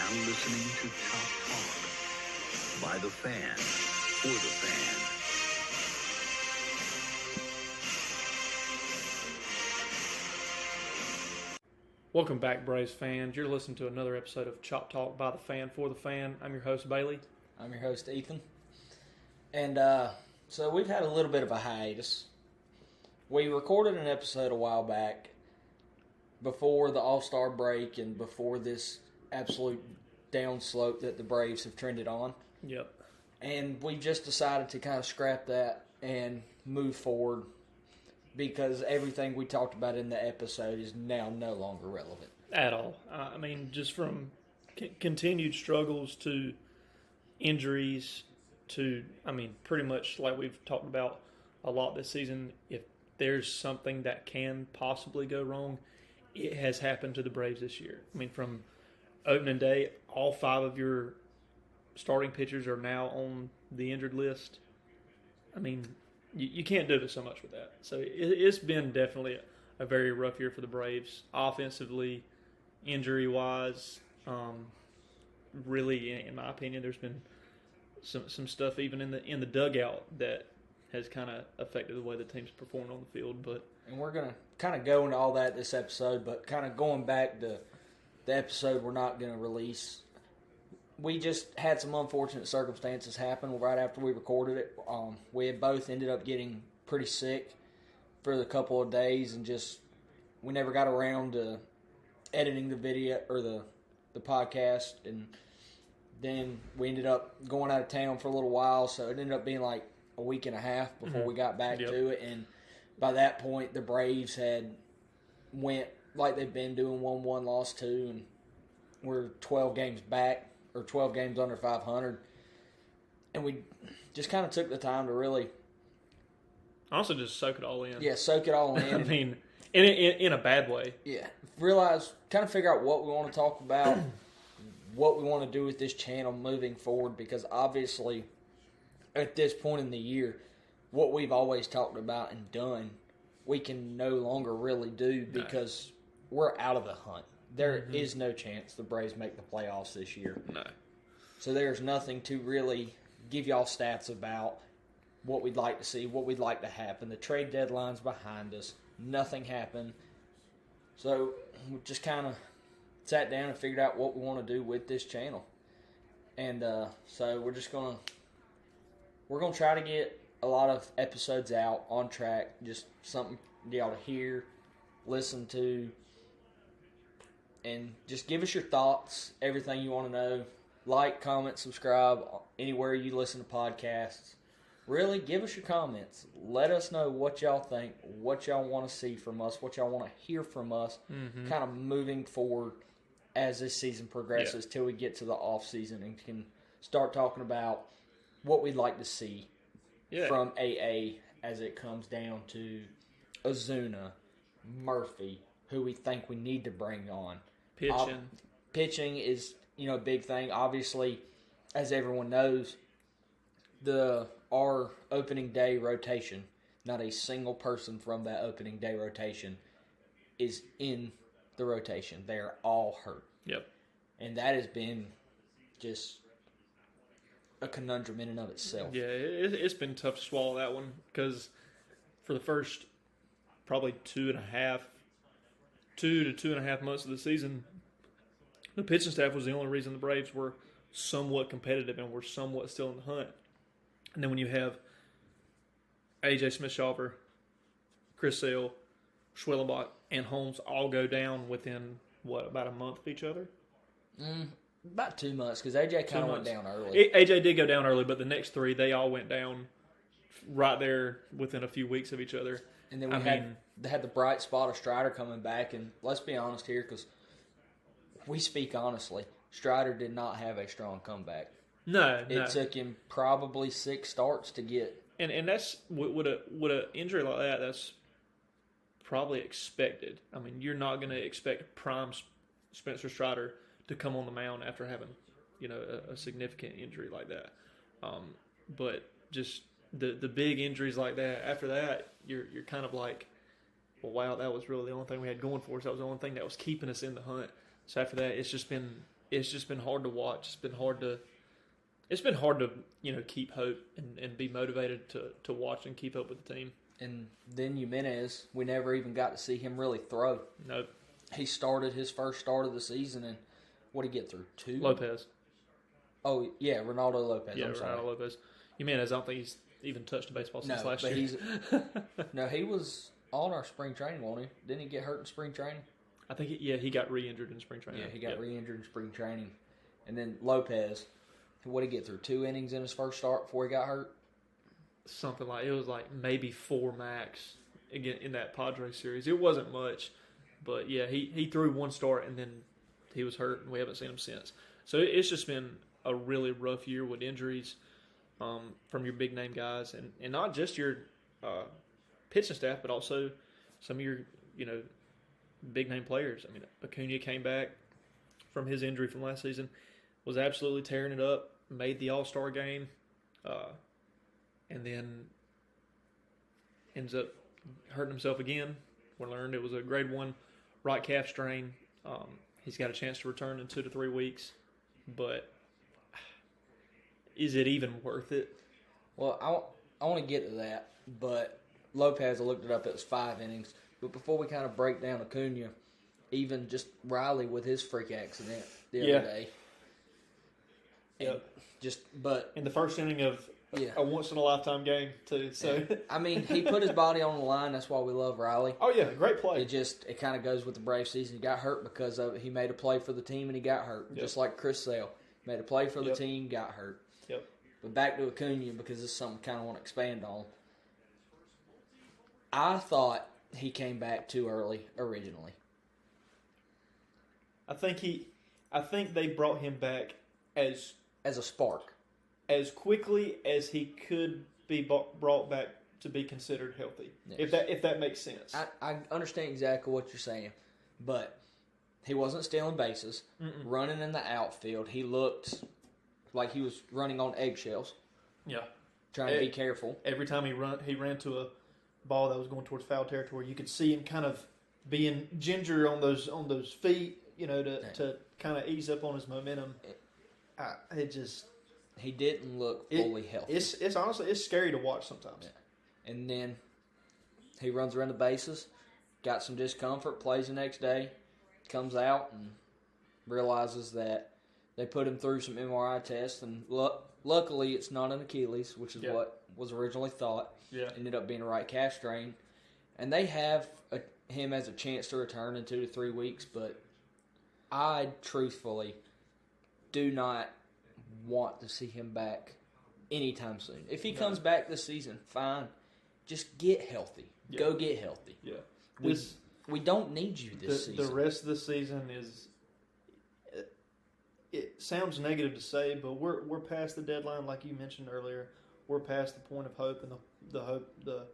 now listening to Chop Talk by the fan, for the fan. Welcome back, Braves fans. You're listening to another episode of Chop Talk by the fan, for the fan. I'm your host, Bailey. I'm your host, Ethan. And so we've had a little bit of a hiatus. We recorded an episode a while back before the All-Star break and before this absolute downslope that the Braves have trended on. Yep. And we just decided to kind of scrap that and move forward because everything we talked about in the episode is now no longer relevant. At all. I mean, just from continued struggles to injuries to, pretty much like we've talked about a lot this season, if there's something that can possibly go wrong, it has happened to the Braves this year. I mean, from opening day, all 5 of your starting pitchers are now on the injured list. I mean, you can't do so much with that. So it's been definitely a very rough year for the Braves, offensively, injury-wise. Really, in my opinion, there's been some stuff even in the dugout that has kind of affected the way the team's performed on the field. And we're going to kind of go into all that this episode, but kind of going back to the episode we're not going to release. We just had some unfortunate circumstances happen right after we recorded it. We had both ended up getting pretty sick for the couple of days, and just we never got around to editing the video or the podcast, and then we ended up going out of town for a little while, so it ended up being like a week and a half before we got back to it. And by that point, the Braves had went like they've been doing 1-1, lost 2, and we're 12 games back. Or 12 games under 500. And we just kind of took the time to really... Also just soak it all in. Yeah, soak it all in. I mean, in a bad way. Yeah. Realize, kind of figure out what we want to talk about, what we want to do with this channel moving forward, because obviously, at this point in the year, what we've always talked about and done, we can no longer really do because we're out of the hunt. There is no chance the Braves make the playoffs this year. No. So there's nothing to really give y'all stats about what we'd like to see, what we'd like to happen. The trade deadline's behind us. Nothing happened. So we just kind of sat down and figured out what we want to do with this channel. And so we're going to try to get a lot of episodes out on track, just something for y'all to hear, listen to, and just give us your thoughts, everything you want to know. Like, comment, subscribe, anywhere you listen to podcasts. Really, give us your comments. Let us know what y'all think, what y'all want to see from us, what y'all want to hear from us, kind of moving forward as this season progresses till we get to the off season and can start talking about what we'd like to see from AA as it comes down to Ozuna, Murphy, who we think we need to bring on. Pitching is, a big thing. Obviously, as everyone knows, our opening day rotation, not a single person from that opening day rotation is in the rotation. They are all hurt. Yep. And that has been just a conundrum in and of itself. Yeah, it's been tough to swallow that one because for the first probably 2 to 2.5 months of the season, the pitching staff was the only reason the Braves were somewhat competitive and were somewhat still in the hunt. And then when you have A.J. Smith-Shawver, Chris Sale, Schwellenbach, and Holmes all go down within, about a month of each other? About 2 months, because A.J. kind of went down early. A.J. did go down early, but the next 3, they all went down right there within a few weeks of each other. And then they had the bright spot of Strider coming back, and let's be honest here, because we speak honestly, Strider did not have a strong comeback. No. It took him probably 6 starts to get. And that's with an injury like that, that's probably expected. I mean, you're not going to expect prime Spencer Strider to come on the mound after having, a significant injury like that. But just the big injuries like that, after that, you're kind of like, well, wow, that was really the only thing we had going for us. That was the only thing that was keeping us in the hunt. So after that, it's just been it's just been hard to watch. It's been hard to keep hope and be motivated to watch and keep up with the team. And then Jimenez, we never even got to see him really throw. Nope. He started his first start of the season, and what did he get through? 2? Lopez. Oh, yeah, Ronaldo Lopez. Yeah, I'm sorry. Ronaldo Lopez. Jimenez, I don't think he's even touched a baseball since last but year. No, he was on our spring training, wasn't he? Didn't he get hurt in spring training? I think, he got re-injured in spring training. Yeah, he got re-injured in spring training. And then Lopez, what did he get through? 2 innings in his first start before he got hurt? Something like, it was like maybe 4 max again in that Padres series. It wasn't much, but yeah, he threw 1 start and then he was hurt and we haven't seen him since. So it's just been a really rough year with injuries from your big name guys and not just your pitching staff, but also some of your big name players. I mean, Acuna came back from his injury from last season, was absolutely tearing it up, made the All-Star game, and then ends up hurting himself again. We learned it was a grade 1 right calf strain. He's got a chance to return in 2 to 3 weeks, but is it even worth it? Well, I want to get to that, but Lopez, I looked it up, it was 5 innings. But before we kind of break down Acuna, even just Riley with his freak accident the other day. But in the first inning of a once-in-a-lifetime game, too. So I mean, he put his body on the line. That's why we love Riley. Oh, yeah, great play. It kind of goes with the Braves season. He got hurt because of it. He made a play for the team, and he got hurt. Yep. Just like Chris Sale. Made a play for the team, got hurt. Yep. But back to Acuna, because this is something I kind of want to expand on. I thought he came back too early originally. I think they brought him back as a spark, as quickly as he could be brought back to be considered healthy. Yes. If that makes sense. I understand exactly what you're saying, but he wasn't stealing bases, running in the outfield. He looked like he was running on eggshells. Yeah, trying to be careful. Every time he ran to a ball that was going towards foul territory, you could see him kind of being ginger on those feet, to kind of ease up on his momentum. He didn't look fully healthy. It's honestly scary to watch sometimes. Yeah. And then he runs around the bases, got some discomfort, plays the next day, comes out and realizes that they put him through some MRI tests, and luckily it's not an Achilles, which is what was originally thought. Yeah. Ended up being a right calf strain. And they have him as a chance to return in 2 to 3 weeks, but I truthfully do not want to see him back anytime soon. If he comes back this season, fine. Just get healthy. Yeah. Go get healthy. Yeah. We don't need you this season. The rest of the season is... It sounds negative to say, but we're past the deadline, like you mentioned earlier. We're past the point of hope and the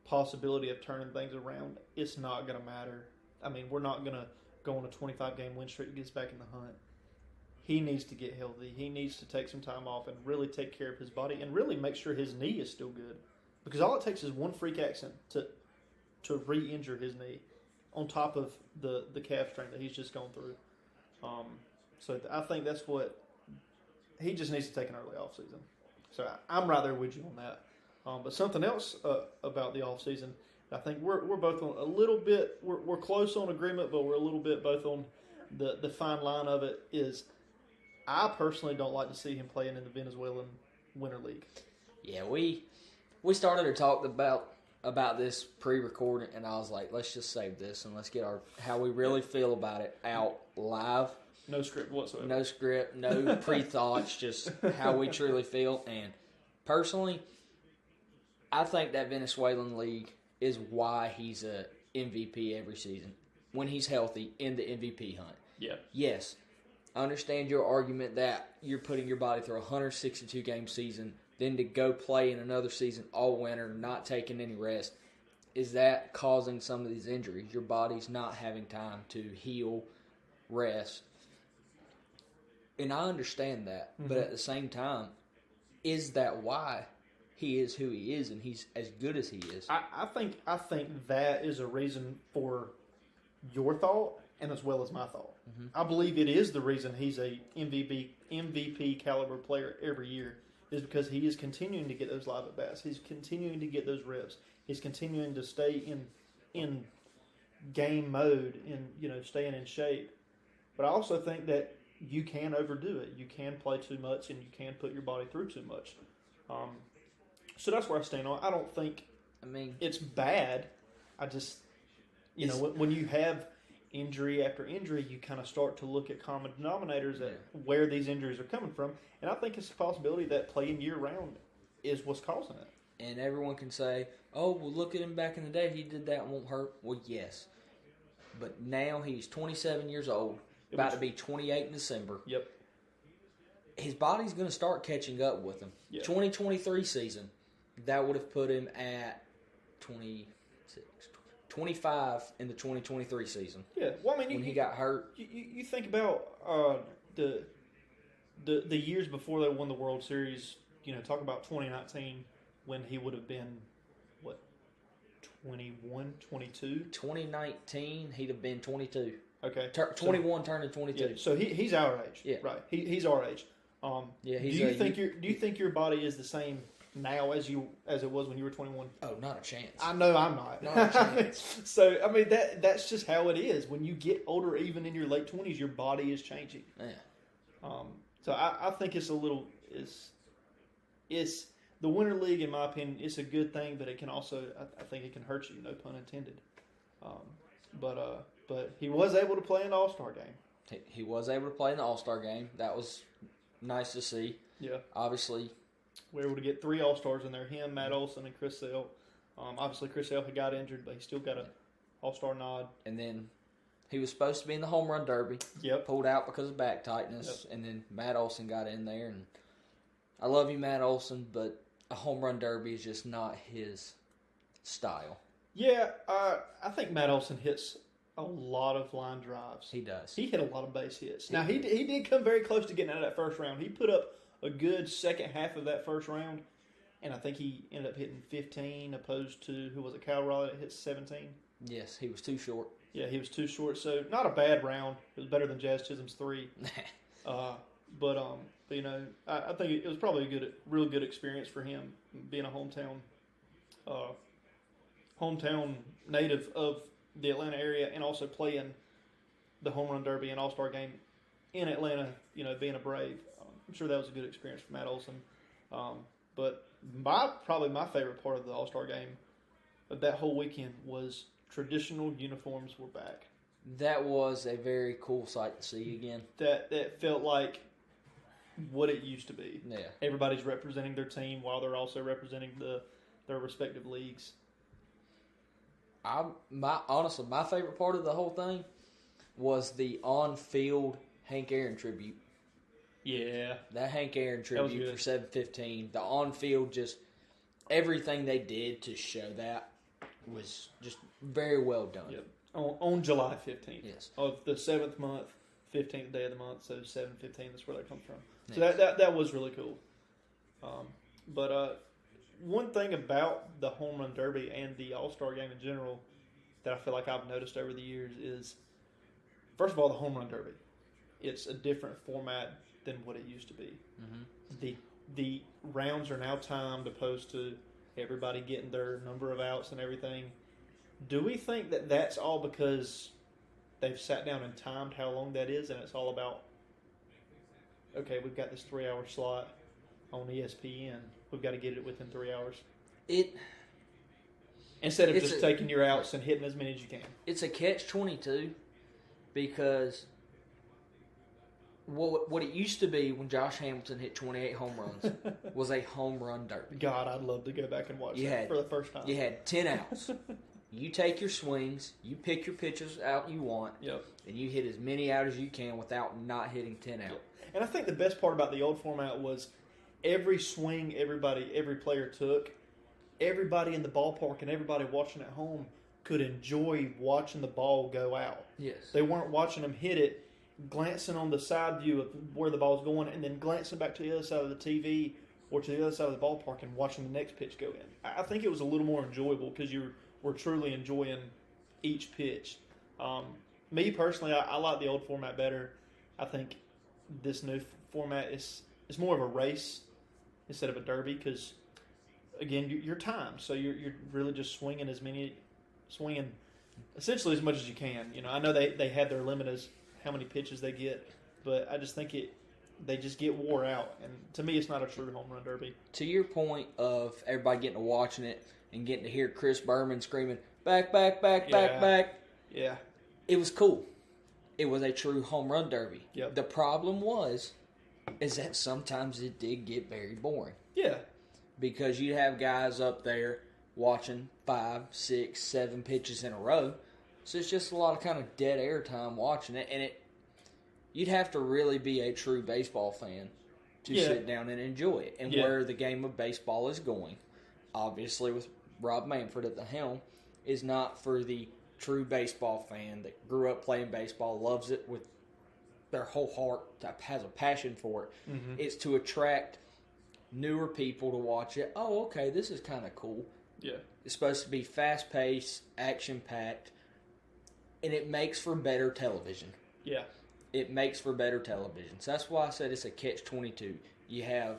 possibility of turning things around. It's not going to matter. I mean, we're not going to go on a 25-game win streak to get us back in the hunt. He needs to get healthy. He needs to take some time off and really take care of his body and really make sure his knee is still good. Because all it takes is one freak accident to re-injure his knee on top of the calf strain that he's just gone through. So I think that's what he just needs to take an early off season. So I'm right there with you on that. But something else about the off season, I think we're both on a little bit. We're close on agreement, but we're a little bit both on the fine line of it. Is I personally don't like to see him playing in the Venezuelan Winter League. Yeah, we started to talk about this pre-recording, and I was like, let's just save this and let's get how we really feel about it out live. No script whatsoever. No script, no pre-thoughts, just how we truly feel. And personally, I think that Venezuelan league is why he's a MVP every season. When he's healthy in the MVP hunt. Yeah. Yes, I understand your argument that you're putting your body through a 162-game season, then to go play in another season all winter, not taking any rest. Is that causing some of these injuries? Your body's not having time to heal, rest. And I understand that, but at the same time, is that why he is who he is and he's as good as he is? I think that is a reason for your thought, and as well as my thought. I believe it is the reason he's a MVP caliber player every year is because he is continuing to get those live at bats. He's continuing to get those reps. He's continuing to stay in game mode and staying in shape. But I also think that you can overdo it. You can play too much, and you can put your body through too much. So that's where I stand on. I don't think it's bad. I just when you have injury after injury, you kind of start to look at common denominators at where these injuries are coming from, and I think it's a possibility that playing year round is what's causing it. And everyone can say, "Oh, well, look at him back in the day. He did that and won't hurt." Well, yes, but now he's 27 years old, about to be 28 in December. Yep. His body's going to start catching up with him. Yeah. 2023 season, that would have put him at 25 in the 2023 season. Yeah, well, I mean, when he got hurt. You think about the years before they won the World Series. Talk about 2019 when he would have been 21, 22. 2019, he'd have been 22. Okay, 21 turning 22. Yeah, so he's our age. Yeah, right. He's our age. Do you think your body is the same now as it was when you were 21? Oh, not a chance. I know I'm not. Not a chance. So I mean that's just how it is. When you get older, even in your late 20s, your body is changing. Yeah. So I think it's a little it's the Winter League, in my opinion, it's a good thing, but it can also I think it can hurt you. No pun intended. But he was able to play in the All-Star game. He was able to play in the All-Star game. That was nice to see. Yeah. Obviously, we were able to get 3 All-Stars in there. Him, Matt Olson, and Chris Sale. Obviously, Chris Sale had got injured, but he still got an All-Star nod. And then he was supposed to be in the home run derby. Yep. Pulled out because of back tightness. Yep. And then Matt Olson got in there. And I love you, Matt Olson, but a home run derby is just not his style. Yeah, I think Matt Olson hits a lot of line drives. He does. He hit a lot of base hits. Now, he did come very close to getting out of that first round. He put up a good second half of that first round, and I think he ended up hitting 15 opposed to, who was it, Kyle Raleigh that hit 17? Yes, he was too short. Yeah, he was too short, so not a bad round. It was better than Jazz Chisholm's 3. But I think it was probably a real good experience for him, being a hometown native of the Atlanta area, and also playing the home run derby and All-Star game in Atlanta, being a Brave. I'm sure that was a good experience for Matt Olson. But probably my favorite part of the All-Star game of that whole weekend was traditional uniforms were back. That was a very cool sight to see again. That felt like what it used to be. Yeah. Everybody's representing their team while they're also representing their respective leagues. Honestly, my favorite part of the whole thing was the on-field Hank Aaron tribute. Yeah. That Hank Aaron tribute for 715. The on-field, just everything they did to show that was just very well done. Yep. On July 15th. Yes. Of the 7th month, 15th day of the month, so 7/15, that's where that comes from. Yes. So that was really cool. But one thing about the Home Run Derby and the All-Star Game in general that I feel like I've noticed over the years is, first of all, the Home Run Derby. It's a different format than what it used to be. Mm-hmm. The rounds are now timed opposed to everybody getting their number of outs and everything. Do we think that that's all because they've sat down and timed how long that is, and it's all about, okay, we've got this 3-hour slot on ESPN. We've got to get it within 3 hours. Instead of just taking your outs and hitting as many as you can. It's a catch-22 because what it used to be when Josh Hamilton hit 28 home runs was a home run derby. God, I'd love to go back and watch that for the first time. You had 10 outs. You take your swings, you pick your pitches out you want, and you hit as many out as you can without not hitting 10 out. Yep. And I think the best part about the old format was every swing every player took, everybody in the ballpark and everybody watching at home could enjoy watching the ball go out. Yes. They weren't watching them hit it, glancing on the side view of where the ball's going, and then glancing back to the other side of the TV or to the other side of the ballpark and watching the next pitch go in. I think it was a little more enjoyable because you were truly enjoying each pitch. me personally, I like the old format better. I think this new format is more of a race instead of a derby because, again, you're timed, so you're really just swinging essentially as much as you can. You know, I know they have their limit as how many pitches they get, but I just think they just get wore out, and to me, it's not a true home run derby. To your point of everybody getting to watching it and getting to hear Chris Berman screaming, back, back, back, back, back. Yeah. It was cool. It was a true home run derby. Yep. The problem is that sometimes it did get very boring. Yeah. Because you'd have guys up there watching 5, 6, 7 pitches in a row. So it's just a lot of kind of dead air time watching it. And you'd have to really be a true baseball fan to sit down and enjoy it. And where the game of baseball is going, obviously with Rob Manfred at the helm, is not for the true baseball fan that grew up playing baseball, loves it with their whole heart, has a passion for it. Mm-hmm. It's to attract newer people to watch it. Oh, okay, this is kind of cool. Yeah. It's supposed to be fast-paced, action-packed, and it makes for better television. Yeah. It makes for better television. So that's why I said it's a catch-22. You have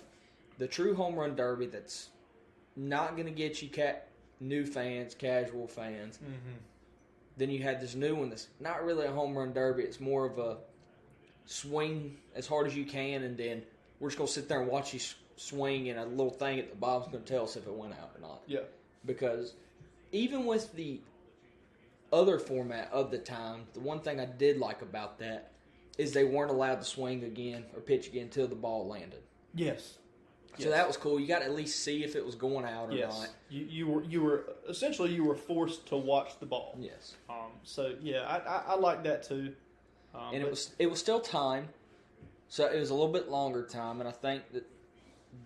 the true home run derby that's not going to get you new fans, casual fans. Mm-hmm. Then you had this new one that's not really a home run derby. It's more of a swing as hard as you can, and then we're just going to sit there and watch you swing, and a little thing at the bottom's going to tell us if it went out or not. Yeah. Because even with the other format of the time, the one thing I did like about that is they weren't allowed to swing again or pitch again until the ball landed. Yes. So that was cool. You got to at least see if it was going out or not. You were essentially forced to watch the ball. Yes. So yeah, I like that too. And it was still time, so it was a little bit longer time, and I think that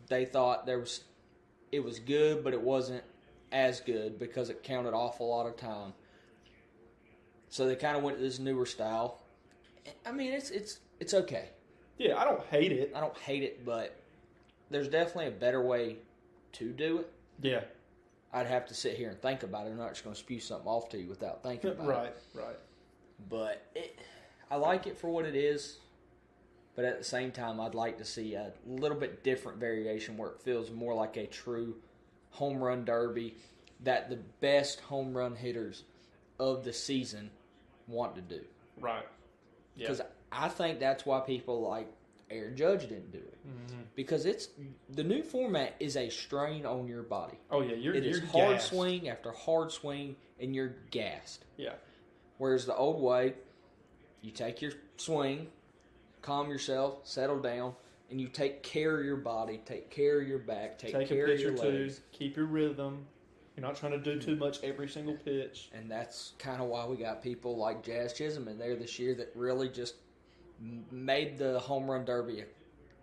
they thought it was good, but it wasn't as good because it counted off a lot of time. So they kind of went to this newer style. I mean, it's okay. Yeah, I don't hate it. I don't hate it, but there's definitely a better way to do it. Yeah. I'd have to sit here and think about it. I'm not just going to spew something off to you without thinking about it. Right. But I like it for what it is. But at the same time, I'd like to see a little bit different variation where it feels more like a true home run derby that the best home run hitters of the season want to do. Right. Because I think that's why people like Aaron Judge didn't do it. Mm-hmm. Because the new format is a strain on your body. Oh yeah, you're hard gassed. swing after hard swing, and you're gassed. Yeah. Whereas the old way, you take your swing, calm yourself, settle down, and you take care of your body, take care of your back, take care a of pitch your or two, legs. keep your rhythm. You're not trying to do too much every single pitch. And that's kind of why we got people like Jazz Chisholm in there this year that really just made the home run derby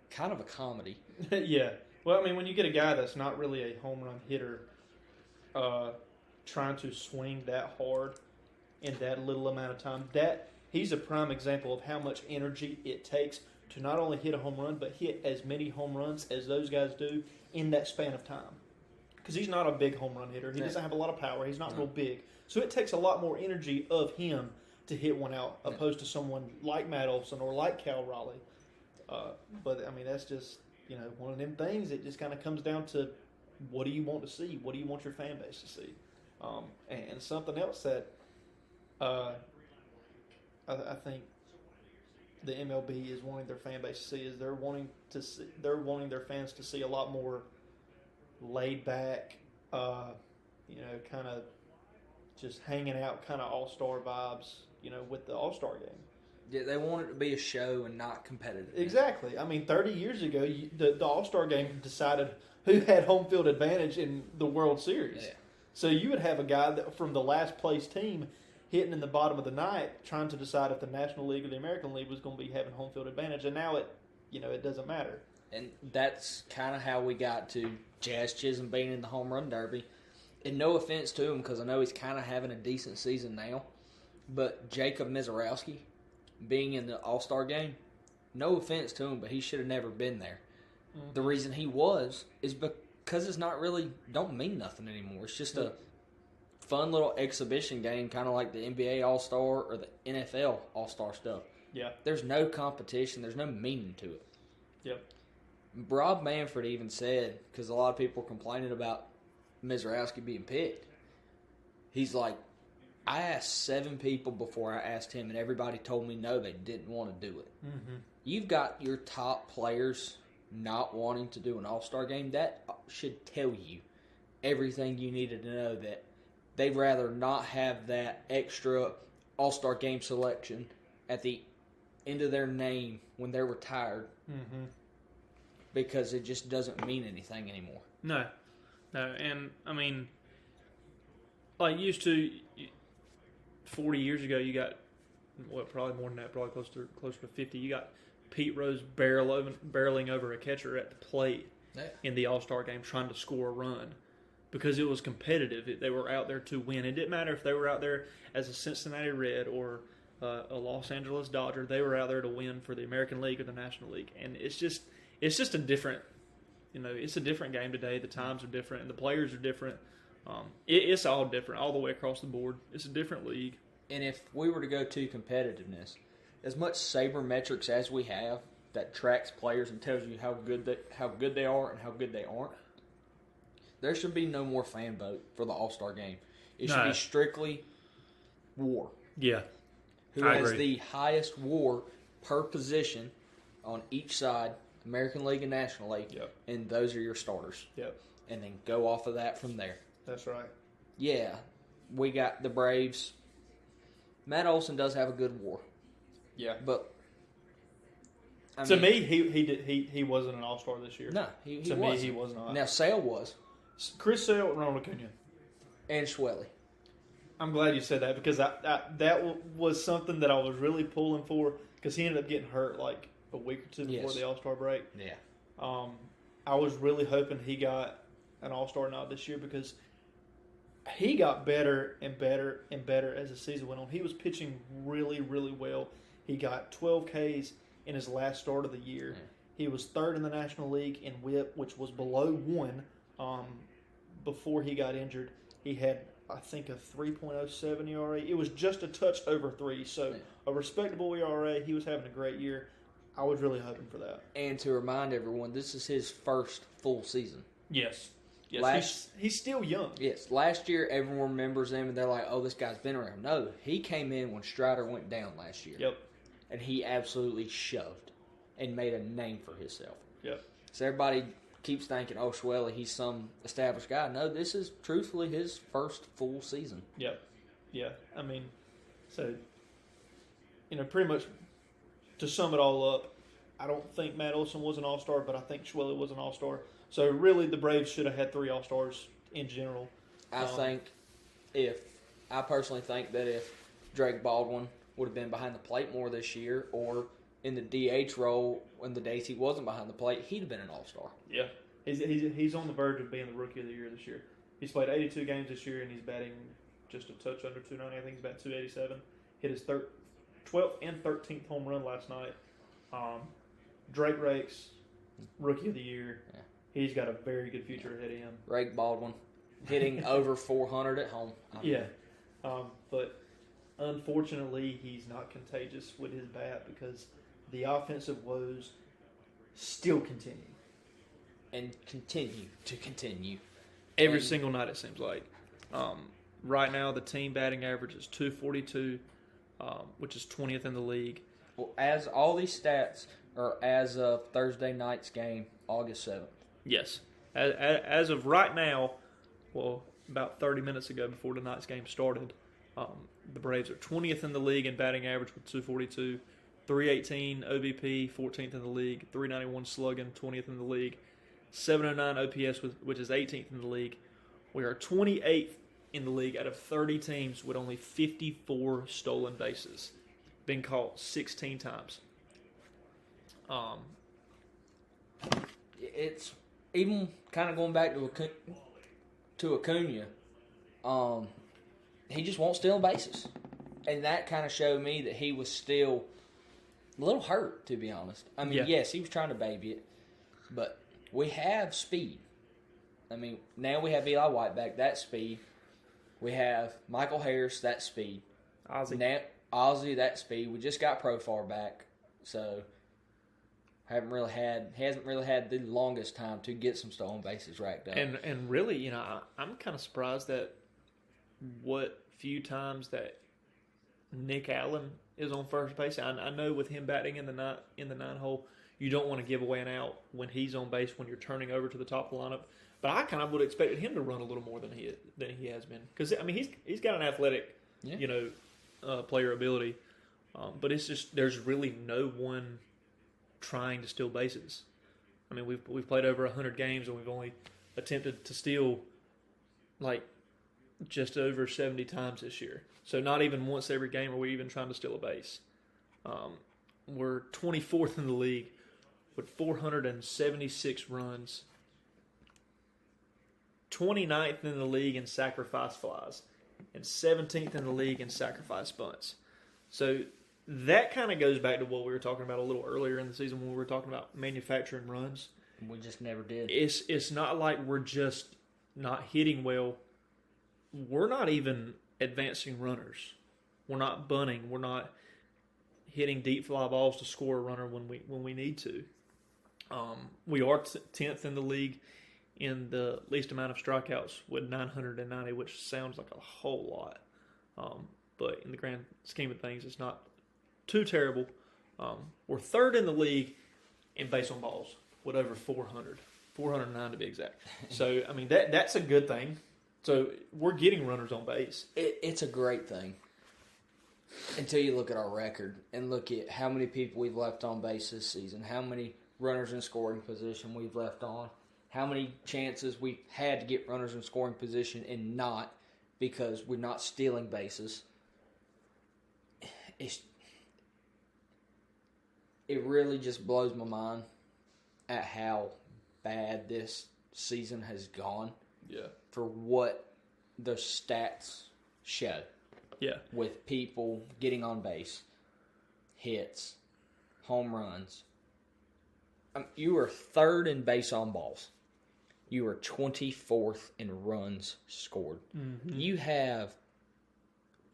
kind of a comedy. Yeah. Well, I mean, when you get a guy that's not really a home run hitter trying to swing that hard in that little amount of time, he's a prime example of how much energy it takes to not only hit a home run, but hit as many home runs as those guys do in that span of time. Because he's not a big home run hitter. He doesn't have a lot of power. He's not real big. So it takes a lot more energy of him to hit one out opposed to someone like Matt Olson or like Cal Raleigh. But, I mean, that's just, one of them things. It just kind of comes down to what do you want to see? What do you want your fan base to see? And something else that I think the MLB is wanting their fan base to see is they're wanting their fans to see a lot more laid back, kind of just hanging out, kind of all-star vibes, with the all-star game. Yeah, they want it to be a show and not competitive. Exactly. I mean, 30 years ago, the all-star game decided who had home field advantage in the World Series. Yeah. So you would have a guy from the last place team hitting in the bottom of the ninth, trying to decide if the National League or the American League was going to be having home field advantage, and now it doesn't matter. And that's kind of how we got to Jazz Chisholm being in the home run derby. And no offense to him, because I know he's kind of having a decent season now, but Jacob Mizorowski being in the All-Star game, no offense to him, but he should have never been there. Mm-hmm. The reason he was is because it's not really don't mean nothing anymore. It's just fun little exhibition game, kind of like the NBA All-Star or the NFL All-Star stuff. Yeah. There's no competition. There's no meaning to it. Yep. Rob Manfred even said, because a lot of people are complaining about Mizrowski being picked, he's like, I asked 7 people before I asked him, and everybody told me no, they didn't want to do it. Mm-hmm. You've got your top players not wanting to do an All-Star game. That should tell you everything you needed to know, that they'd rather not have that extra All-Star game selection at the end of their name when they're retired, because it just doesn't mean anything anymore. No, and I mean, like used to 40 years ago, you got probably more than that, probably closer to 50. You got Pete Rose barreling over a catcher at the plate in the All-Star game, trying to score a run because it was competitive. They were out there to win. It didn't matter if they were out there as a Cincinnati Red or a Los Angeles Dodger. They were out there to win for the American League or the National League, and it's just a different, it's a different game today. The times are different, and the players are different. It's all different all the way across the board. It's a different league. And if we were to go to competitiveness, as much sabermetrics as we have that tracks players and tells you how good they are and how good they aren't, there should be no more fan vote for the All-Star game. It should be strictly WAR. Yeah. Who has the highest WAR per position on each side, American League and National League, and those are your starters. Yep. And then go off of that from there. That's right. Yeah, we got the Braves. Matt Olson does have a good WAR. Yeah. But to me, he wasn't an All-Star this year. No, he to wasn't. me, he was not. Now, Sale was. Chris Sale, Ronald Acuna. And Schwelly. I'm glad you said that because that was something that I was really pulling for because he ended up getting hurt like a week or two before the All-Star break. Yeah. I was really hoping he got an All-Star nod this year because he got better and better and better as the season went on. He was pitching really, really well. He got 12 Ks in his last start of the year. Yeah. He was third in the National League in WHIP, which was below 1 before he got injured. He had, I think, a 3.07 ERA. It was just a touch over 3, so a respectable ERA. He was having a great year. I was really hoping for that. And to remind everyone, this is his first full season. Yes. Yes, he's still young. Yes. Last year, everyone remembers him, and they're like, oh, this guy's been around. No, he came in when Strider went down last year. Yep. And he absolutely shoved and made a name for himself. Yep. So everybody keeps thinking, oh, Schwelly, he's some established guy. No, this is truthfully his first full season. Yep. Yeah. I mean, so, pretty much to sum it all up, I don't think Matt Olson was an All-Star, but I think Schwelly was an All-Star. So, really, the Braves should have had 3 All-Stars in general. I personally think that if Drake Baldwin would have been behind the plate more this year or in the DH role when the days he wasn't behind the plate, he'd have been an All-Star. Yeah. He's on the verge of being the Rookie of the Year this year. He's played 82 games this year, and he's batting just a touch under 290. I think he's batting 287. Hit his 12th and 13th home run last night. Drake Rakes, Rookie of the Year. Yeah. He's got a very good future ahead of him. Drake Baldwin hitting over 400 at home. But unfortunately, he's not contagious with his bat because the offensive woes still continue. And continue to continue. Every single night, it seems like. Right now, the team batting average is .242, which is 20th in the league. Well, as all these stats are as of Thursday night's game, August 7th. Yes. As of right now, well, about 30 minutes ago before tonight's game started, the Braves are 20th in the league in batting average with .242, 318 OBP, 14th in the league, 391 slugging, 20th in the league, 709 OPS, which is 18th in the league. We are 28th in the league out of 30 teams with only 54 stolen bases. Been caught 16 times. It's even kind of going back to Acuna. He just won't steal bases, and that kind of showed me that he was still a little hurt, to be honest. I mean, yes, he was trying to baby it, but we have speed. I mean, now we have Eli White back. That speed, We have Michael Harris, that speed. Ozzie. Ozzie, that speed. We just got Profar back, so hasn't really had the longest time to get some stolen bases racked up. And really, I'm kind of surprised that what few times that Nick Allen is on first base. I know with him batting in the nine hole, you don't want to give away an out when he's on base when you're turning over to the top of the lineup. But I kind of would have expected him to run a little more than he has been, because I mean he's got an athletic, player ability, but it's just there's really no one trying to steal bases. I mean we've played over 100 games and we've only attempted to steal like just over 70 times this year. So not even once every game are we even trying to steal a base. We're 24th in the league with 476 runs. 29th in the league in sacrifice flies. And 17th in the league in sacrifice bunts. So that kind of goes back to what we were talking about a little earlier in the season when we were talking about manufacturing runs. We just never did. It's not like we're just not hitting well. We're not even advancing runners. We're not bunting. We're not hitting deep fly balls to score a runner when we need to. We are 10th in the league in the least amount of strikeouts with 990, which sounds like a whole lot. But in the grand scheme of things, it's not too terrible. We're third in the league in base on balls with over 400. 409 to be exact. So, I mean, that's a good thing. So, we're getting runners on base. It's a great thing until you look at our record and look at how many people we've left on base this season, how many runners in scoring position we've left on, how many chances we've had to get runners in scoring position and not because we're not stealing bases. It really just blows my mind at how bad this season has gone. Yeah. For what the stats show. Yeah. With people getting on base, hits, home runs. You are third in base on balls. You are 24th in runs scored. Mm-hmm. You have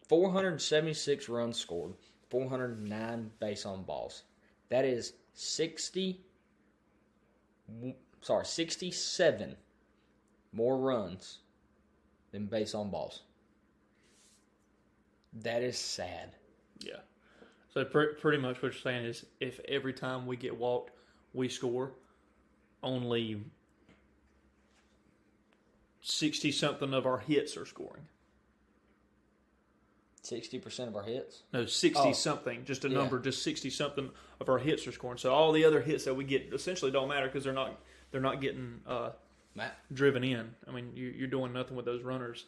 476 runs scored, 409 base on balls. That is 67 more runs than base on balls. That is sad. Yeah. So pretty much what you're saying is if every time we get walked, we score, only 60-something of our hits are scoring. 60% of our hits? No, 60-something. Just a number, just 60-something of our hits are scoring. So all the other hits that we get essentially don't matter because they're not getting driven in. I mean, you're doing nothing with those runners.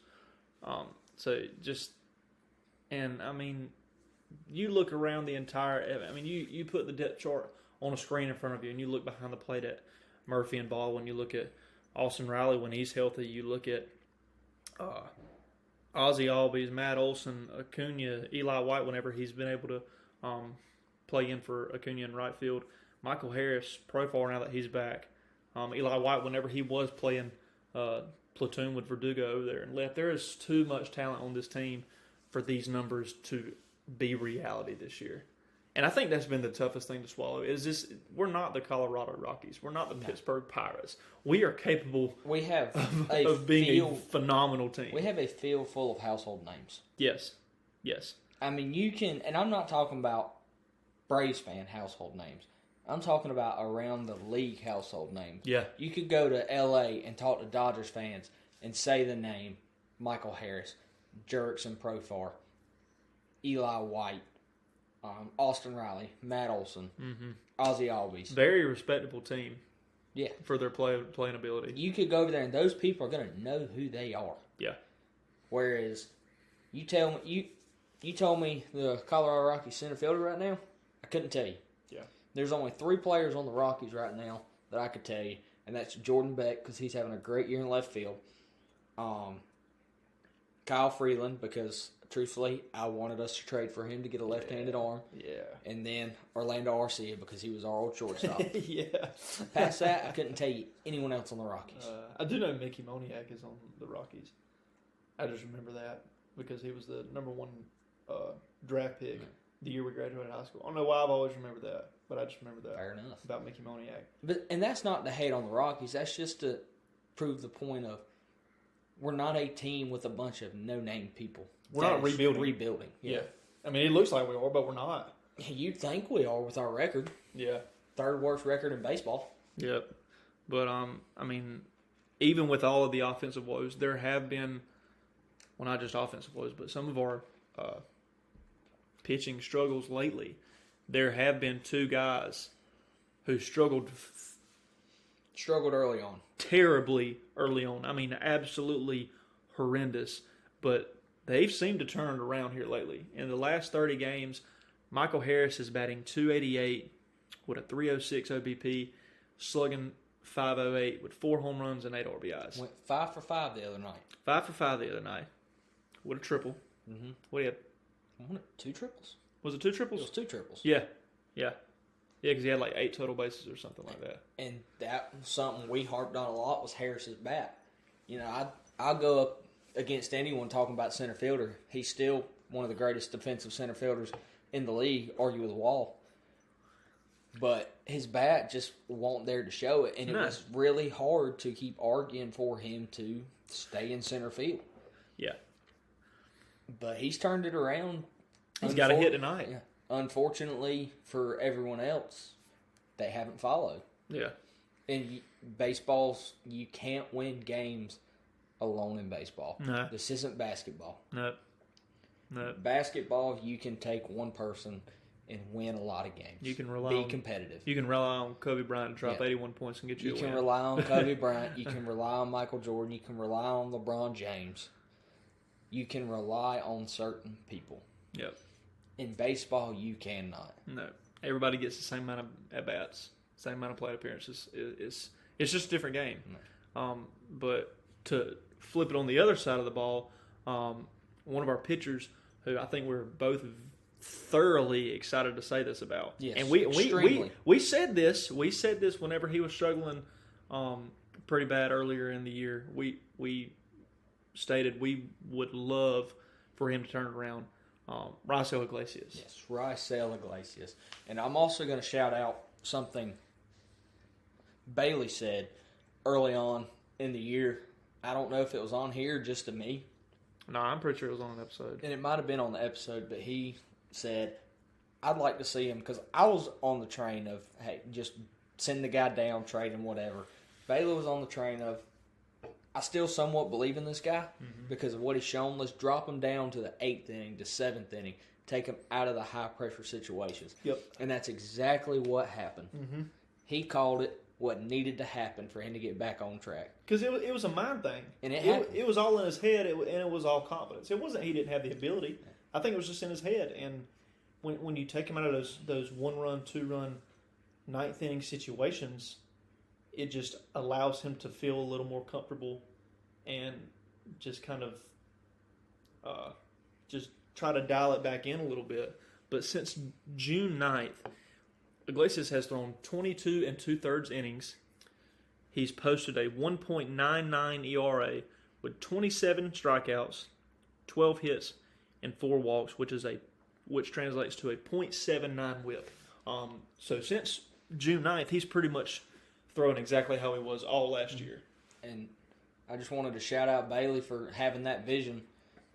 You look around the entire. I mean, you put the depth chart on a screen in front of you, and you look behind the plate at Murphy and Baldwin. You look at Austin Riley when he's healthy. You look at Ozzie Albies, Matt Olson, Acuna, Eli White whenever he's been able to play in for Acuna in right field. Michael Harris, Profar now that he's back. Eli White whenever he was playing platoon with Verdugo over there and left. There is too much talent on this team for these numbers to be reality this year. And I think that's been the toughest thing to swallow. Is this? We're not the Colorado Rockies. We're not the Pittsburgh Pirates. We are capable. We have of being a phenomenal team. We have a field full of household names. Yes. I mean, you can, and I'm not talking about Braves fan household names. I'm talking about around the league household names. Yeah. You could go to L.A. and talk to Dodgers fans and say the name Michael Harris, Jurickson Profar, Eli White, Austin Riley, Matt Olson, Ozzie Albies. Very respectable team. Yeah. For their playing ability. You could go over there and those people are going to know who they are. Yeah. Whereas you told me the Colorado Rockies center fielder right now, I couldn't tell you. Yeah. There's only 3 players on the Rockies right now that I could tell you, and that's Jordan Beck because he's having a great year in left field. Kyle Freeland because truthfully, I wanted us to trade for him to get a left-handed arm. Yeah. And then Orlando Arcia because he was our old shortstop. Yeah. Past that, I couldn't tell you anyone else on the Rockies. I do know Mickey Moniak is on the Rockies. I just remember that because he was the number one draft pick the year we graduated high school. I don't know why I've always remembered that, but I just remember that. Fair enough. About Mickey Moniak. And that's not to hate on the Rockies. That's just to prove the point of we're not a team with a bunch of no-name people. We're not rebuilding. Rebuilding. Yeah. I mean, it looks like we are, but we're not. You'd think we are with our record. Yeah. Third worst record in baseball. Yep. But, I mean, even with all of the offensive woes, there have been, well, not just offensive woes, but some of our pitching struggles lately. There have been two guys who struggled early on. Terribly early on. I mean, absolutely horrendous. But they've seemed to turn around here lately. In the last 30 games, Michael Harris is batting .288 with a .306 OBP, slugging .508 with 4 home runs and 8 RBIs. Went 5 for 5 the other night. 5 for 5 the other night with a triple. Mm-hmm. What do you have? Wasn't it 2 triples? Was it 2 triples? It was 2 triples. Yeah. Yeah, because he had like 8 total bases or something like that. And that was something we harped on a lot was Harris's bat. You know, I'll go up against anyone talking about center fielder. He's still one of the greatest defensive center fielders in the league, argue with the wall. But his bat just wasn't there to show it, and it was really hard to keep arguing for him to stay in center field. Yeah. But he's turned it around. He's got a hit tonight. Yeah. Unfortunately for everyone else, they haven't followed. Yeah. In baseballs, you can't win games alone in baseball. No. This isn't basketball. No. Basketball, you can take one person and win a lot of games. You can be competitive. You can rely on Kobe Bryant to drop 81 points and get you a win. You can rely on Kobe Bryant. You can rely on Michael Jordan. You can rely on LeBron James. You can rely on certain people. Yep. In baseball, you cannot. No. Everybody gets the same amount of at-bats, same amount of plate appearances. It's just a different game. No. But to flip it on the other side of the ball, one of our pitchers, who I think we're both thoroughly excited to say this about. Yes, and extremely. we said this whenever he was struggling pretty bad earlier in the year. We stated we would love for him to turn it around. Raisel Iglesias. Yes, Raisel Iglesias. And I'm also going to shout out something Bailey said early on in the year. I don't know if it was on here just to me. No, I'm pretty sure it was on an episode. And it might have been on the episode, but he said, I'd like to see him, because I was on the train of, hey, just send the guy down, trade him, whatever. Bailey was on the train of, I still somewhat believe in this guy because of what he's shown. Let's drop him down to the 8th inning, to 7th inning, take him out of the high-pressure situations. Yep. And that's exactly what happened. Mm-hmm. He called it what needed to happen for him to get back on track. Because it was a mind thing. And it was all in his head, and it was all confidence. It wasn't he didn't have the ability. I think it was just in his head. And when you take him out of those 1-run, 2-run, 9th inning situations, it just allows him to feel a little more comfortable and just kind of just try to dial it back in a little bit. But since June 9th, Iglesias has thrown 22 2/3 innings. He's posted a 1.99 ERA with 27 strikeouts, 12 hits, and 4 walks, which translates to a .79 WHIP. So since June 9th, he's pretty much throwing exactly how he was all last year. And I just wanted to shout out Bailey for having that vision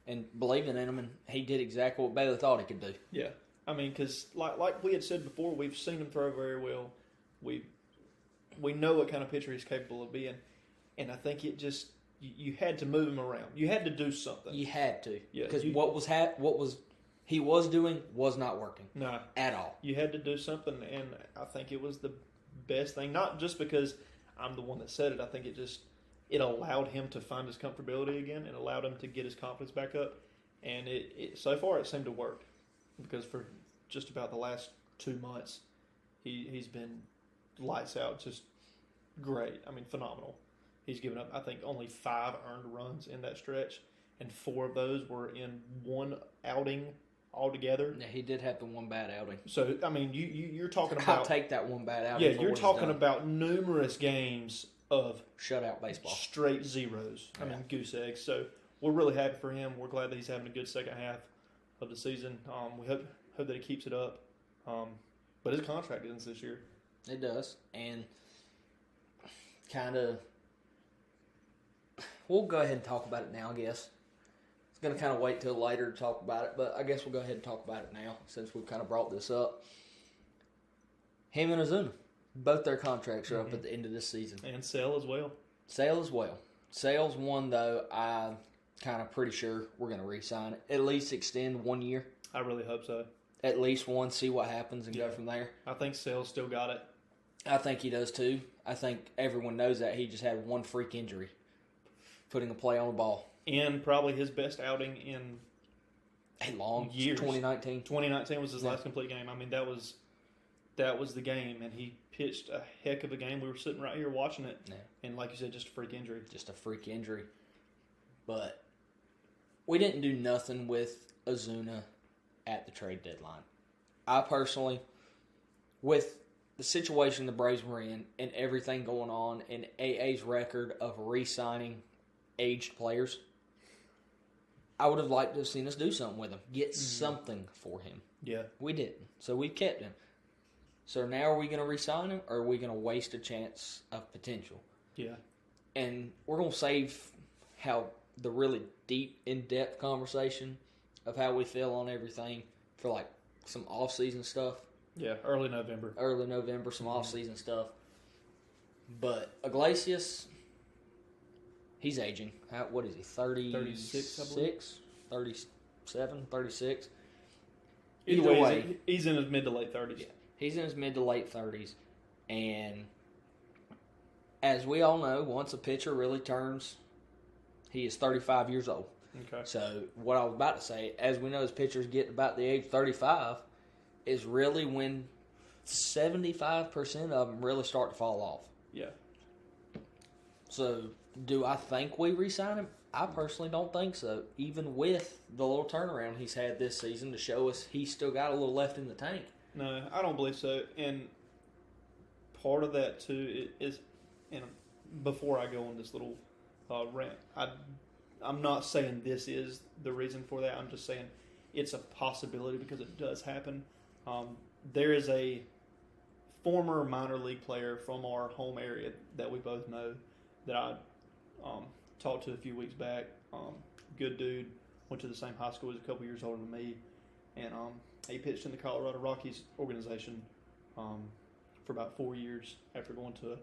and believing in him, and he did exactly what Bailey thought he could do. Yeah. I mean, because like we had said before, we've seen him throw very well. We know what kind of pitcher he's capable of being, and I think it just you had to move him around. You had to do something. You had to, Yeah, because what he was doing was not working. No, at all. You had to do something, and I think it was the best thing. Not just because I'm the one that said it. I think it allowed him to find his comfortability again, and allowed him to get his confidence back up. And it so far it seemed to work, because for just about the last 2 months, he's been lights out, just great. I mean, phenomenal. He's given up, I think, only 5 earned runs in that stretch, and 4 of those were in one outing altogether. Yeah, he did have the one bad outing. So, I mean, you're talking about... I'll take that one bad outing. Yeah, you're talking about numerous games of shutout baseball. Straight zeros. I mean, goose eggs. So, we're really happy for him. We're glad that he's having a good second half of the season. We hope that he keeps it up. But his contract ends this year. It does. And kind of, we'll go ahead and talk about it now, I guess. It's going to kind of wait till later to talk about it, but I guess we'll go ahead and talk about it now since we've kind of brought this up. Him and Ozuna, both their contracts are up at the end of this season. And Sale as well. Sale as well. Sale's one, though, I'm kind of pretty sure we're going to re-sign it. At least extend 1 year. I really hope so. At least one, see what happens and go from there. I think Sale's still got it. I think he does too. I think everyone knows that. He just had one freak injury, putting a play on the ball. And probably his best outing in a long years. 2019. 2019 was his last complete game. I mean, that was the game, and he pitched a heck of a game. We were sitting right here watching it, and like you said, just a freak injury. Just a freak injury. But we didn't do nothing with Ozuna at the trade deadline. I personally, with the situation the Braves were in and everything going on and AA's record of re-signing aged players, I would have liked to have seen us do something with him. Get something for him. Yeah. We didn't. So we kept him. So now are we going to re-sign him or are we going to waste a chance of potential? Yeah. And we're going to save the really deep, in-depth conversation of how we feel on everything for like some off-season stuff. Yeah, early November. Some off-season stuff. But Iglesias, he's aging. What is he, 36, I believe. 37, 36? Either way, he's in his mid to late 30s. Yeah, he's in his mid to late 30s. And as we all know, once a pitcher really turns, he is 35 years old. Okay. So what I was about to say, as we know, as pitchers get about the age 35, is really when 75% of them really start to fall off. Yeah. So do I think we re-sign him? I personally don't think so. Even with the little turnaround he's had this season to show us he's still got a little left in the tank. No, I don't believe so. And part of that too is, and before I go on this little rant, I'm not saying this is the reason for that. I'm just saying it's a possibility because it does happen. There is a former minor league player from our home area that we both know that I talked to a few weeks back. Good dude, went to the same high school, was a couple years older than me, and he pitched in the Colorado Rockies organization for about 4 years after going to a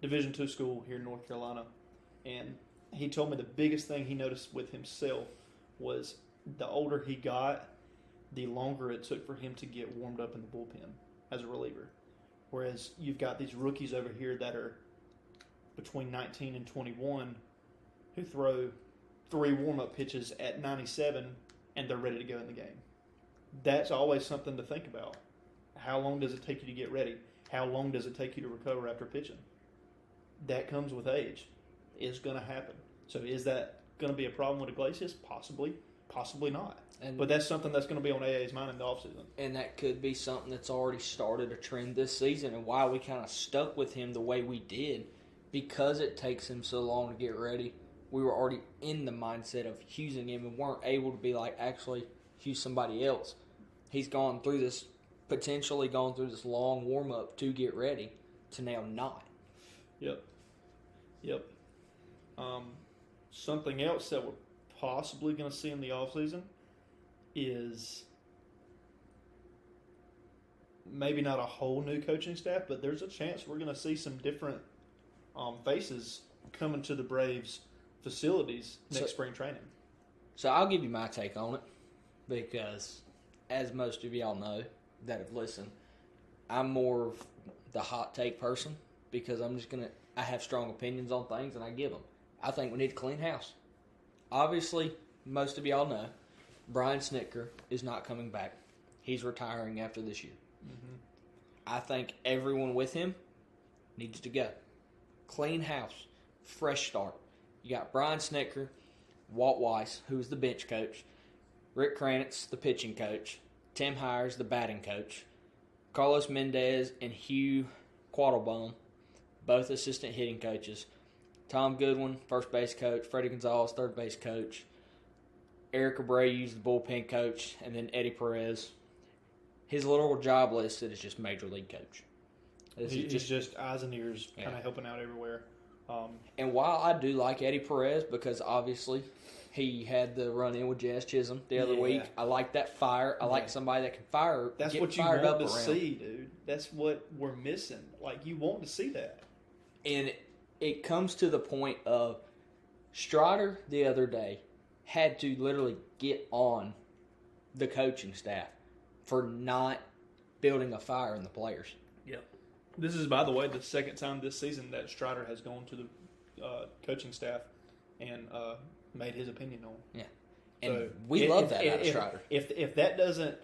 Division II school here in North Carolina. And he told me the biggest thing he noticed with himself was the older he got, the longer it took for him to get warmed up in the bullpen as a reliever. Whereas you've got these rookies over here that are between 19 and 21 who throw 3 warm-up pitches at 97 and they're ready to go in the game. That's always something to think about. How long does it take you to get ready? How long does it take you to recover after pitching? That comes with age. It's going to happen. So is that going to be a problem with Iglesias? Possibly. Possibly not. But that's something that's going to be on AA's mind in the offseason. And that could be something that's already started a trend this season and why we kind of stuck with him the way we did. Because it takes him so long to get ready, we were already in the mindset of using him and weren't able to be like, actually, use somebody else. He's potentially gone through this long warm-up to get ready to now not. Yep. Something else that we're possibly going to see in the offseason is maybe not a whole new coaching staff, but there's a chance we're going to see some different faces coming to the Braves facilities next spring training. So I'll give you my take on it because, as most of y'all know that have listened, I'm more of the hot take person because I have strong opinions on things and I give them. I think we need to clean house. Obviously, most of y'all know Brian Snitker is not coming back. He's retiring after this year. Mm-hmm. I think everyone with him needs to go. Clean house. Fresh start. You got Brian Snitker, Walt Weiss, who is the bench coach, Rick Kranitz, the pitching coach, Tim Hires, the batting coach, Carlos Mendez and Hugh Quattlebaum, both assistant hitting coaches, Tom Goodwin, first base coach, Freddie Gonzalez, third base coach, Eric Abreu's the bullpen coach, and then Eddie Perez. His little job listed is just major league coach. He's just eyes and ears, kind of helping out everywhere. And while I do like Eddie Perez, because obviously he had the run-in with Jazz Chisholm the other week, I like that fire. I like somebody that can fire. That's get what you fired want up to around. see, dude. That's what we're missing. Like, you want to see that. And it comes to the point of Strider the other day had to literally get on the coaching staff for not building a fire in the players. Yep. This is, by the way, the second time this season that Strider has gone to the coaching staff and made his opinion known. Yeah. And So we love that out of Strider. If that doesn't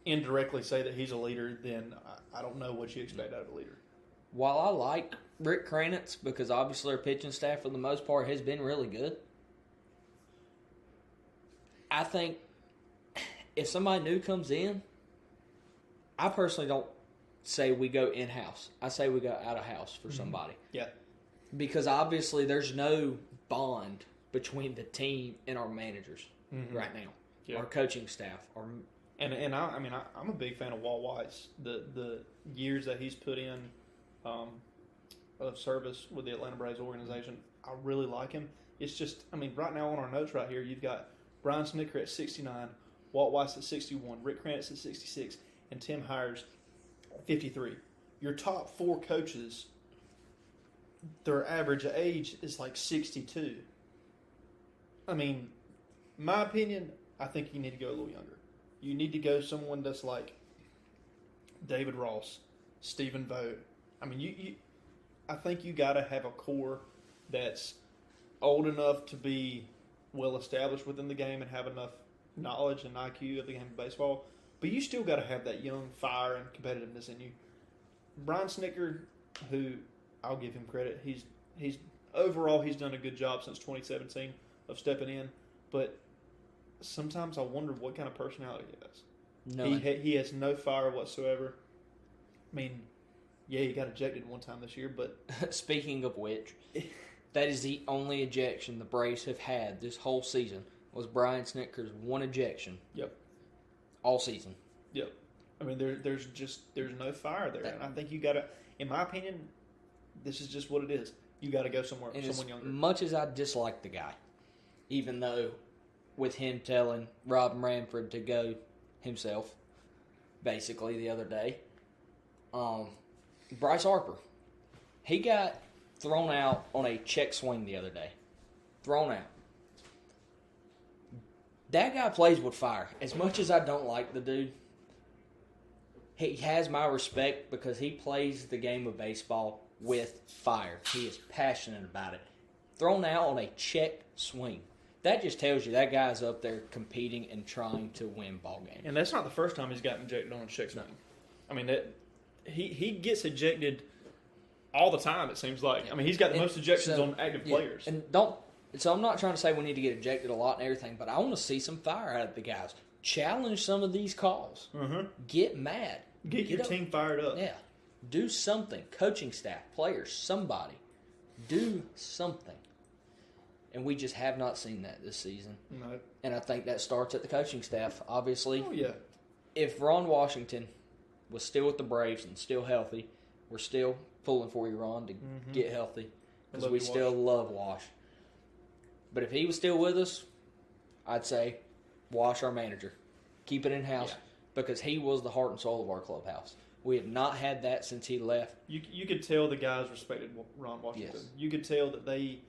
indirectly say that he's a leader, then I don't know what you expect out of a leader. While I like Rick Kranitz, because obviously our pitching staff for the most part has been really good, I think if somebody new comes in, I personally don't say we go in-house. I say we go out-of-house for somebody. Yeah. Because obviously there's no bond between the team and our managers right now. Yeah. Our coaching staff. And I'm a big fan of Walt Weiss. The years that he's put in of service with the Atlanta Braves organization, I really like him. It's just, right now on our notes right here, you've got Brian Snicker at 69, Walt Weiss at 61, Rick Kranitz at 66, and Tim Hires at 53. Your top four coaches, their average age is like 62. My opinion, I think you need to go a little younger. You need to go someone that's like David Ross, Stephen Vogt. I think you got to have a core that's old enough to be well established within the game and have enough knowledge and IQ of the game of baseball, but you still got to have that young fire and competitiveness in you. Brian Snicker, who I'll give him credit, he's overall he's done a good job since 2017 of stepping in, but sometimes I wonder what kind of personality he has. No, He has no fire whatsoever. He got ejected one time this year, but speaking of which, that is the only ejection the Braves have had this whole season was Brian Snicker's one ejection. Yep. All season. Yep. There's no fire there, and I think you got to. In my opinion, this is just what it is. You got to go someone younger. Much as I dislike the guy, even though with him telling Rob Manfred to go himself, basically the other day, Bryce Harper, he got thrown out on a check swing the other day. Thrown out. That guy plays with fire. As much as I don't like the dude, he has my respect because he plays the game of baseball with fire. He is passionate about it. Thrown out on a check swing. That just tells you that guy's up there competing and trying to win ball games. And that's not the first time he's gotten ejected on a check swing. He gets ejected all the time, it seems like. He's got the most ejections on active players. So I'm not trying to say we need to get ejected a lot and everything, but I want to see some fire out of the guys. Challenge some of these calls. Mm-hmm. Get mad. Get your team fired up. Yeah. Do something. Coaching staff, players, somebody. Do something. And we just have not seen that this season. No. And I think that starts at the coaching staff, obviously. Oh, yeah. If Ron Washington was still with the Braves and still healthy, we're still pulling for you, Ron, to get healthy. Because we still love Wash. But if he was still with us, I'd say Wash our manager. Keep it in-house because he was the heart and soul of our clubhouse. We have not had that since he left. You could tell the guys respected Ron Washington. Yes. You could tell that they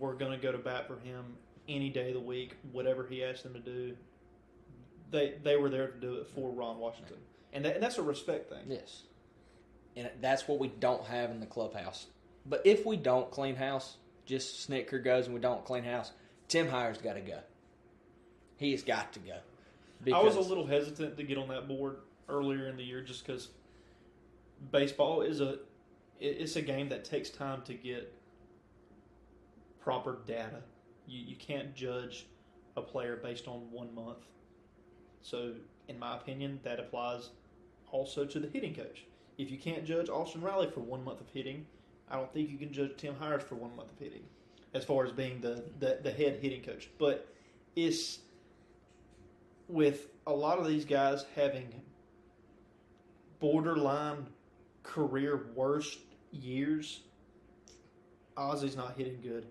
were going to go to bat for him any day of the week, whatever he asked them to do. They were there to do it for Ron Washington. And that's a respect thing. Yes. And that's what we don't have in the clubhouse. But if we don't clean house, just Snicker goes and we don't clean house, Tim Hires got to go. He has got to go. I was a little hesitant to get on that board earlier in the year just because baseball it's a game that takes time to get proper data. You can't judge a player based on 1 month. So, in my opinion, that applies also to the hitting coach. If you can't judge Austin Riley for 1 month of hitting, I don't think you can judge Tim Hires for 1 month of hitting as far as being the head hitting coach. But it's with a lot of these guys having borderline career worst years. Ozzy's not hitting good.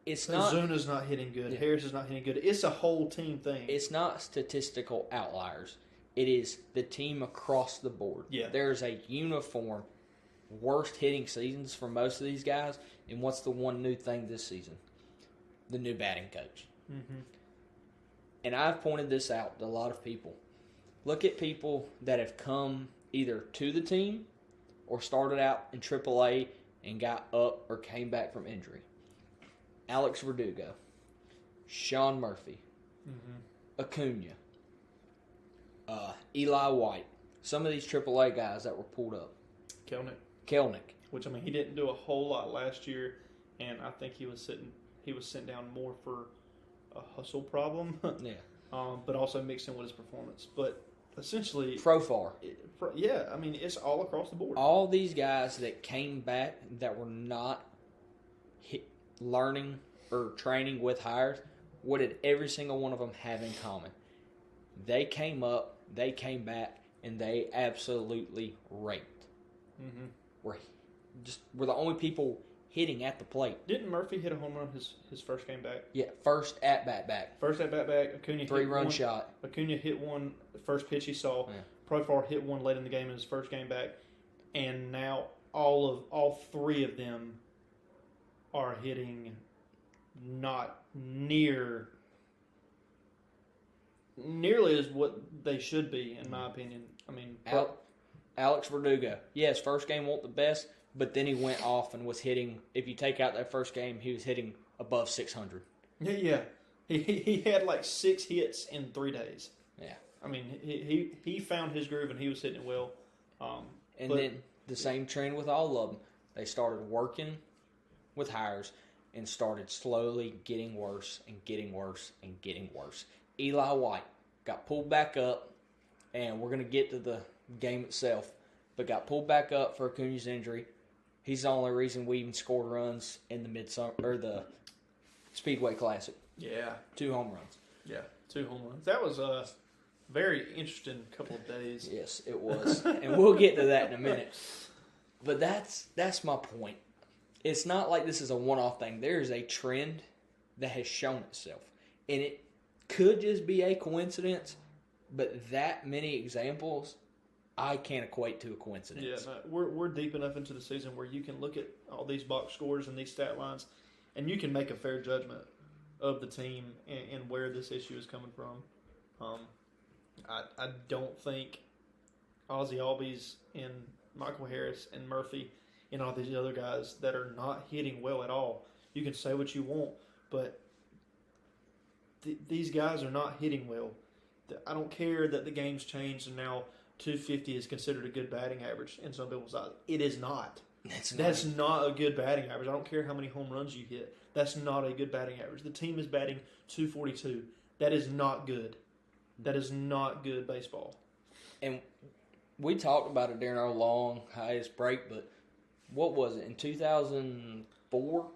It's not. Zuna's not hitting good. Yeah. Harris is not hitting good. It's a whole team thing. It's not statistical outliers. It is the team across the board. Yeah. There's a uniform worst hitting seasons for most of these guys. And what's the one new thing this season? The new batting coach. Mm-hmm. And I've pointed this out to a lot of people. Look at people that have come either to the team or started out in AAA and got up or came back from injury. Alex Verdugo, Sean Murphy, Acuna, Eli White. Some of these AAA guys that were pulled up. Kelnick. Which, I mean, he didn't do a whole lot last year, and I think he was sent down more for a hustle problem. Yeah. But also mixed in with his performance. But essentially, Profar. Yeah, I mean, it's all across the board. All these guys that came back that were not learning or training with hires, what did every single one of them have in common? They came up, they came back, and they absolutely raked. Mm-hmm. We're the only people hitting at the plate. Didn't Murphy hit a home run his first game back? Yeah, first at bat back. First at bat back. Acuna hit 3-run shot. Acuna hit one the first pitch he saw. Yeah. Profar hit one late in the game in his first game back, and now all three of them are hitting not nearly as what they should be, in my opinion. I mean, Alex Verdugo. Yes, first game wasn't the best, but then he went off and was hitting. If you take out that first game, he was hitting above 600. Yeah. He had like 6 hits in 3 days. Yeah. I mean, he found his groove and he was hitting it well. Then the same trend with all of them. They started working with hires and started slowly getting worse and getting worse and getting worse. Eli White got pulled back up, and we're going to get to the game itself, but got pulled back up for Acuna's injury. He's the only reason we even scored runs in the the Speedway Classic. Yeah. 2 home runs. Yeah, 2 home runs. That was a very interesting couple of days. Yes, it was. And we'll get to that in a minute. But that's my point. It's not like this is a one-off thing. There is a trend that has shown itself. And it could just be a coincidence, but that many examples, I can't equate to a coincidence. Yeah, no, we're deep enough into the season where you can look at all these box scores and these stat lines, and you can make a fair judgment of the team and where this issue is coming from. I don't think Ozzie Albies and Michael Harris and Murphy and all these other guys that are not hitting well at all. You can say what you want, but these guys are not hitting well. I don't care that the game's changed and now 250 is considered a good batting average in some people's eyes. It is not. That's not a good batting average. I don't care how many home runs you hit. That's not a good batting average. The team is batting 242. That is not good. That is not good baseball. And we talked about it during our long highest break, but what was it? In 2004,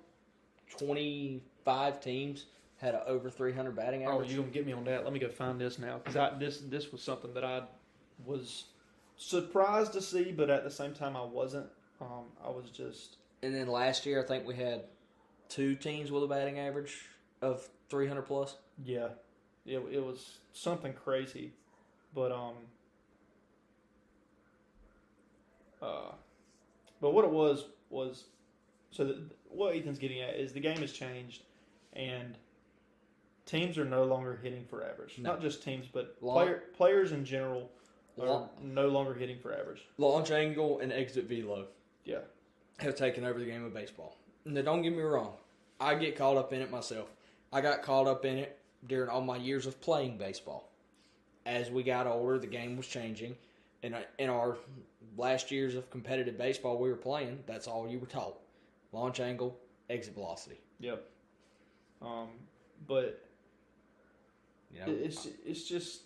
25 teams had an over 300 batting average. Oh, you're going to get me on that. Let me go find this now. Because this was something that I was surprised to see, but at the same time I wasn't. I was just... And then last year, I think we had 2 teams with a batting average of 300 plus. Yeah. It was something crazy. But what it was so what Ethan's getting at is the game has changed, and teams are no longer hitting for average. No. Not just teams, but players in general are no longer hitting for average. Launch angle and exit velo. Yeah. Have taken over the game of baseball. Now, don't get me wrong. I get caught up in it myself. I got caught up in it during all my years of playing baseball. As we got older, the game was changing. And in our last years of competitive baseball we were playing, that's all you were taught. Launch angle, exit velocity. Yep. But you know, it's just,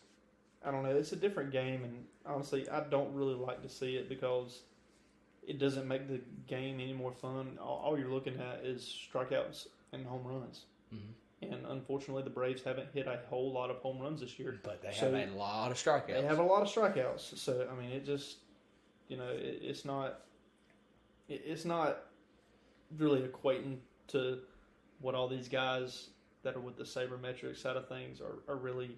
I don't know, it's a different game, and honestly, I don't really like to see it because it doesn't make the game any more fun. All you're looking at is strikeouts and home runs. Mm-hmm. And unfortunately, the Braves haven't hit a whole lot of home runs this year. But they have a lot of strikeouts. They have a lot of strikeouts. So, I mean, it just, it's not really equating to what all these guys that are with the sabermetric side of things are really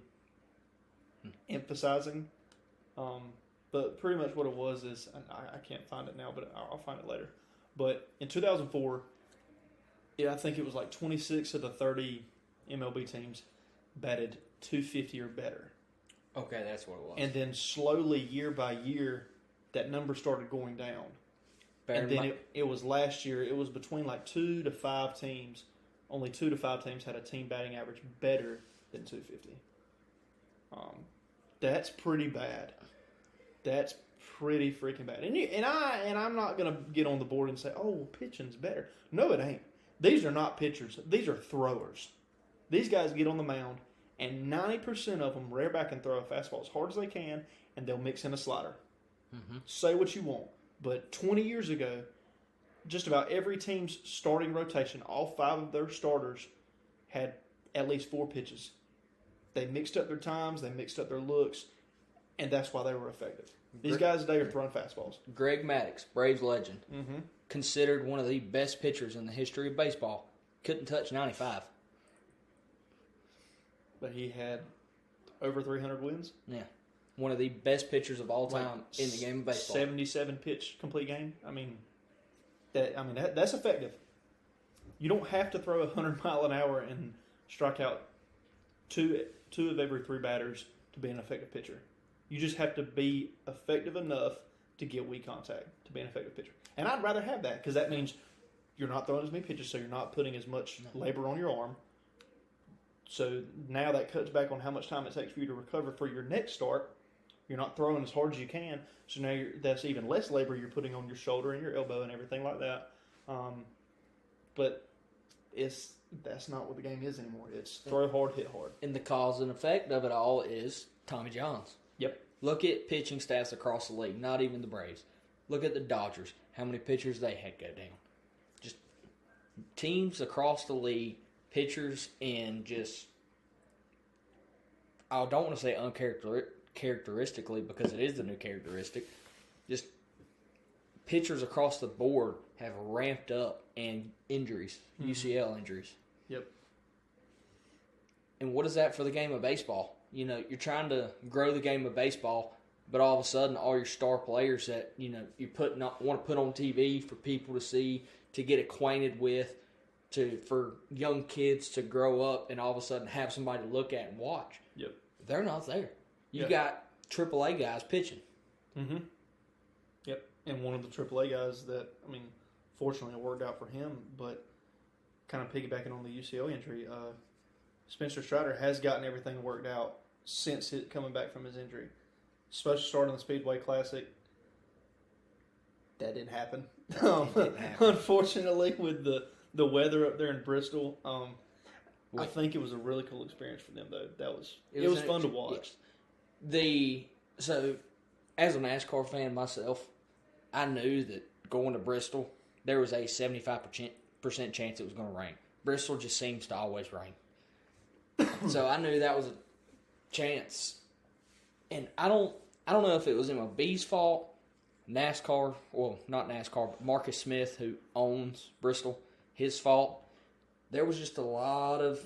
emphasizing. But pretty much what it was is, and I can't find it now, but I'll find it later. But in 2004, I think it was like 26 of the 30 MLB teams batted 250 or better. Okay, that's what it was. And then slowly, year by year, that number started going down. And then it was last year, it was between like 2 to 5 teams. Only 2 to 5 teams had a team batting average better than 250. That's pretty bad. That's pretty freaking bad. And I'm not gonna get on the board and say, "Oh, well, pitching's better." No, it ain't. These are not pitchers. These are throwers. These guys get on the mound, and 90% of them rear back and throw a fastball as hard as they can, and they'll mix in a slider. Mm-hmm. Say what you want, but 20 years ago, just about every team's starting rotation, all 5 of their starters had at least 4 pitches. They mixed up their times, they mixed up their looks, and that's why they were effective. These guys today are throwing fastballs. Greg Maddux, Braves legend, considered one of the best pitchers in the history of baseball. Couldn't touch 95. But he had over 300 wins. Yeah. One of the best pitchers of all time in the game of baseball. 77 pitch complete game. I mean, that's effective. You don't have to throw 100 mile an hour and strike out two of every 3 batters to be an effective pitcher. You just have to be effective enough to get weak contact to be an effective pitcher. And I'd rather have that because that means you're not throwing as many pitches, so you're not putting as much labor on your arm. So now that cuts back on how much time it takes for you to recover for your next start. You're not throwing as hard as you can, so now that's even less labor you're putting on your shoulder and your elbow and everything like that. But that's not what the game is anymore. It's throw hard, hit hard. And the cause and effect of it all is Tommy Johns. Yep. Look at pitching stats across the league, not even the Braves. Look at the Dodgers, how many pitchers they had go down. Just teams across the league, pitchers, and just, I don't want to say uncharacteristically because it is the new characteristic, just pitchers across the board have ramped up and injuries, UCL injuries. Yep. And what is that for the game of baseball? You're trying to grow the game of baseball, but all of a sudden, all your star players that you want to put on TV for people to see, to get acquainted with, for young kids to grow up, and all of a sudden have somebody to look at and watch. Yep. They're not there. You got AAA guys pitching. Mm-hmm. Yep. And one of the AAA guys that, fortunately it worked out for him, but kind of piggybacking on the UCL injury, Spencer Strider has gotten everything worked out since coming back from his injury. Supposed to start in the Speedway Classic. That didn't happen. Unfortunately, with the weather up there in Bristol, I think it was a really cool experience for them, though. It was fun to watch. So, as a NASCAR fan myself, I knew that going to Bristol, there was a 75% chance it was going to rain. Bristol just seems to always rain. So I knew that was a chance. And I don't know if it was MLB's fault, NASCAR, well, not NASCAR, but Marcus Smith, who owns Bristol, his fault. There was just a lot of,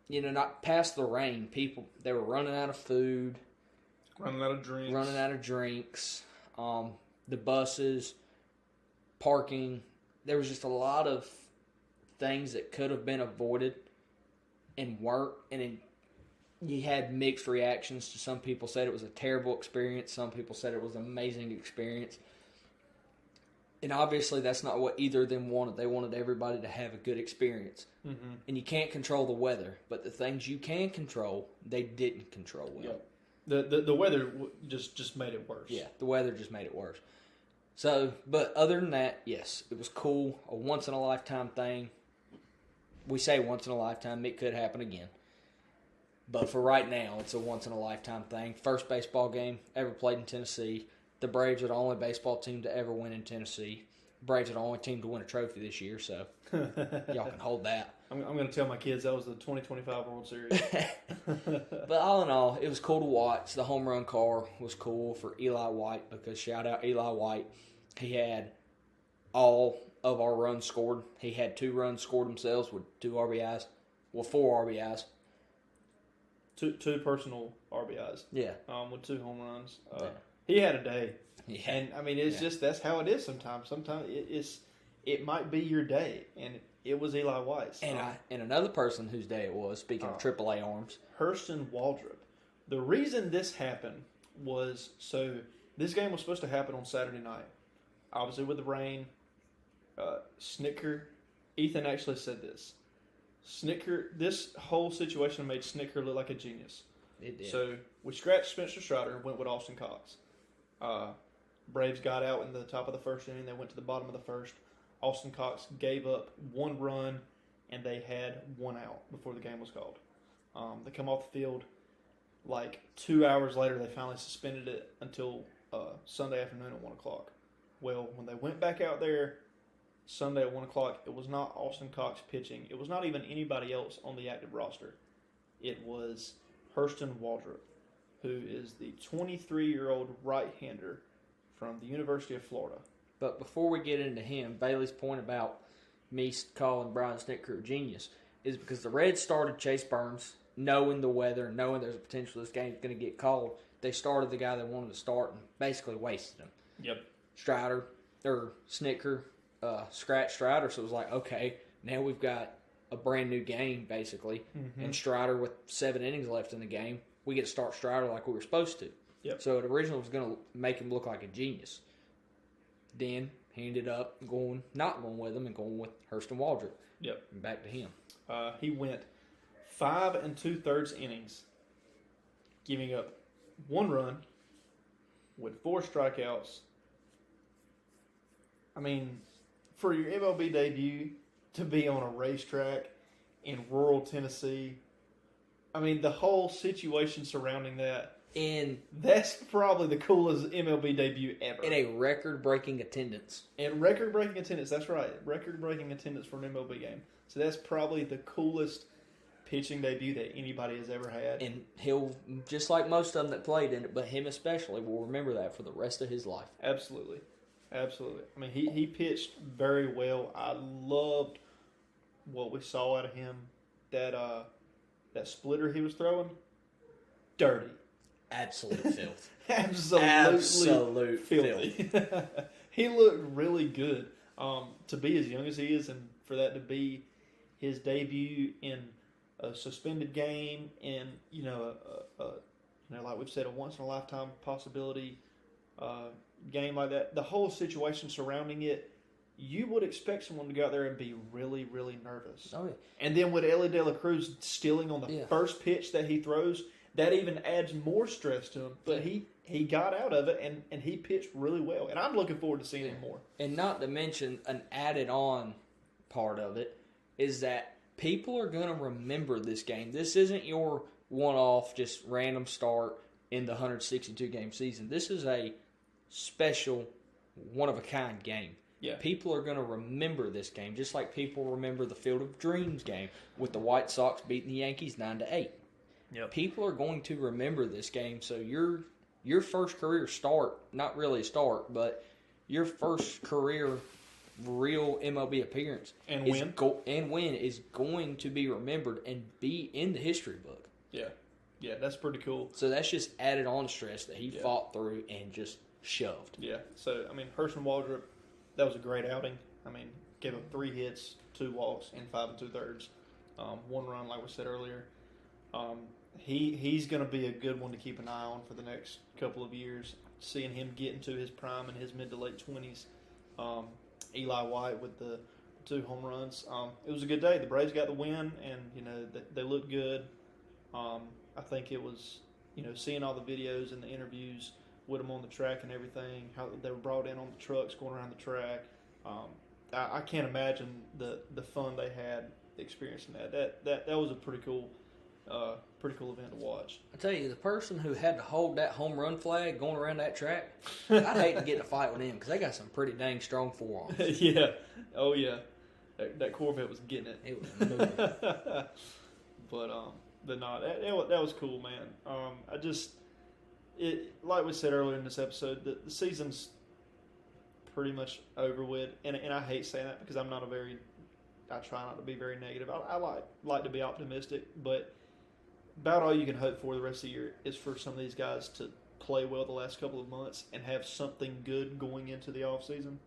not past the rain, people, they were running out of food. Running out of drinks. The buses, parking. There was just a lot of things that could have been avoided and weren't. And you had mixed reactions. Some people said it was a terrible experience. Some people said it was an amazing experience. And obviously that's not what either of them wanted. They wanted everybody to have a good experience. Mm-hmm. And you can't control the weather. But the things you can control, they didn't control well. Yep. The weather just made it worse. Yeah, the weather just made it worse. So, but other than that, yes, it was cool. A once-in-a-lifetime thing. We say once-in-a-lifetime. It could happen again. But for right now, it's a once-in-a-lifetime thing. First baseball game ever played in Tennessee. The Braves are the only baseball team to ever win in Tennessee. The Braves are the only team to win a trophy this year, so y'all can hold that. I'm going to tell my kids that was the 2025 World Series. But all in all, it was cool to watch. The home run car was cool for Eli White because shout out Eli White. He had all of our runs scored. He had 2 runs scored themselves with 2 RBIs. Well, 4 RBIs. Two personal RBIs. Yeah. With 2 home runs. Yeah. He had a day. Yeah. And, I mean, it's just that's how it is sometimes. Sometimes it might be your day, and it was Eli White's. And another person whose day it was, speaking of AAA arms. Hurston Waldrop. The reason this happened was, so this game was supposed to happen on Saturday night. Obviously with the rain, Snitker, Ethan actually said this. This whole situation made Snitker look like a genius. It did. So we scratched Spencer Strider and went with Austin Cox. Braves got out in the top of the first inning. They went to the bottom of the first. Austin Cox gave up 1 run, and they had 1 out before the game was called. They come off the field. Like 2 hours later, they finally suspended it until Sunday afternoon at 1 o'clock. Well, when they went back out there Sunday at 1 o'clock, it was not Austin Cox pitching. It was not even anybody else on the active roster. It was Hurston Waldrop, who is the 23-year-old right-hander from the University of Florida. But before we get into him, Bailey's point about me calling Brian Snitker a genius is because the Reds started Chase Burns, knowing the weather, knowing there's a potential this game's going to get called. They started the guy they wanted to start and basically wasted him. Yep. Snitker scratched Strider, so it was like, okay, now we've got a brand new game, basically. Mm-hmm. And Strider, with 7 innings left in the game, we get to start Strider like we were supposed to. Yep. So it originally was going to make him look like a genius. Then he ended up not going with him and going with Hurston Waldrop. Yep. And back to him. He went 5 2/3 innings, giving up 1 run with 4 strikeouts. I mean, for your MLB debut to be on a racetrack in rural Tennessee, I mean, the whole situation surrounding that's probably the coolest MLB debut ever. In a record-breaking attendance. And record-breaking attendance, that's right. Record-breaking attendance for an MLB game. So that's probably the coolest pitching debut that anybody has ever had. And he'll, just like most of them that played in it, but him especially, will remember that for the rest of his life. Absolutely. Absolutely. I mean, he pitched very well. I loved what we saw out of him. That splitter he was throwing, dirty. Absolute filth. Absolute filthy. He looked really good to be as young as he is, and for that to be his debut in a suspended game, and like we've said, a once in a lifetime possibility game like that. The whole situation surrounding it, you would expect someone to go out there and be really, really nervous. Oh yeah. And then with Ellie De La Cruz stealing on the first pitch that he throws, that even adds more stress to him. But he got out of it, and he pitched really well. And I'm looking forward to seeing him more. And not to mention, an added-on part of it is that people are going to remember this game. This isn't your one-off, just random start in the 162-game season. This is a special, one-of-a-kind game. Yeah. People are going to remember this game, just like people remember the Field of Dreams game with the White Sox beating the Yankees 9-8. Yep. People are going to remember this game, so your first career start, not really a start, but your first career real MLB appearance and win is going to be remembered and be in the history book. Yeah. Yeah, that's pretty cool. So that's just added on stress that he fought through and just shoved. Yeah. So, I mean, Hurston Waldrop, that was a great outing. I mean, gave up 3 hits, 2 walks in 5 2/3. 1 run, like we said earlier. He's going to be a good one to keep an eye on for the next couple of years. Seeing him get into his prime in his mid to late 20s. Eli White with the 2 home runs. It was a good day. The Braves got the win, and they looked good. I think it was seeing all the videos and the interviews with them on the track and everything, how they were brought in on the trucks going around the track. I can't imagine the fun they had experiencing that. That was a pretty cool event to watch. I tell you, the person who had to hold that home run flag going around that track, I'd hate to get in a fight with him because they got some pretty dang strong forearms. Yeah. Oh, yeah. that Corvette was getting it. It was moving. But no, that was cool, man. Like we said earlier in this episode, the season's pretty much over with, and I hate saying that because I try not to be very negative. I like to be optimistic, but about all you can hope for the rest of the year is for some of these guys to play well the last couple of months and have something good going into the off season.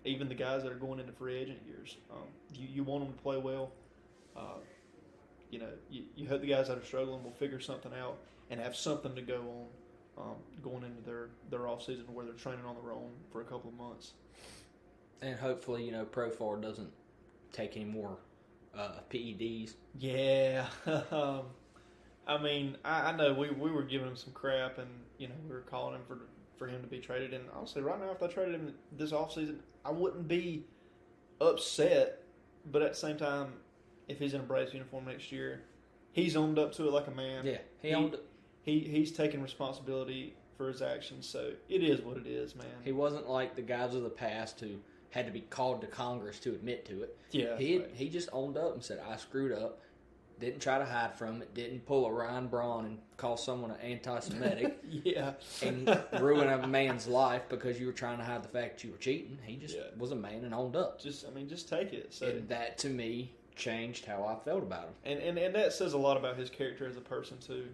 Even the guys that are going into free agent years, you want them to play well. You hope the guys that are struggling will figure something out and have something to go on going into their off season where they're training on their own for a couple of months. And hopefully, Pro4 doesn't take any more PEDs. Yeah. I mean, I know we were giving him some crap, and we were calling him for him to be traded. And honestly, right now, if they traded him this offseason, I wouldn't be upset. But at the same time, if he's in a Braves uniform next year, he's owned up to it like a man. Yeah, he owned it. He's taking responsibility for his actions, so it is what it is, man. He wasn't like the guys of the past who had to be called to Congress to admit to it. Yeah, he just owned up and said, "I screwed up." Didn't try to hide from it. Didn't pull a Ryan Braun and call someone an anti-Semitic. Yeah, and ruin a man's life because you were trying to hide the fact that you were cheating. He just was a man and owned up. Just take it. So and that to me changed how I felt about him. And that says a lot about his character as a person too.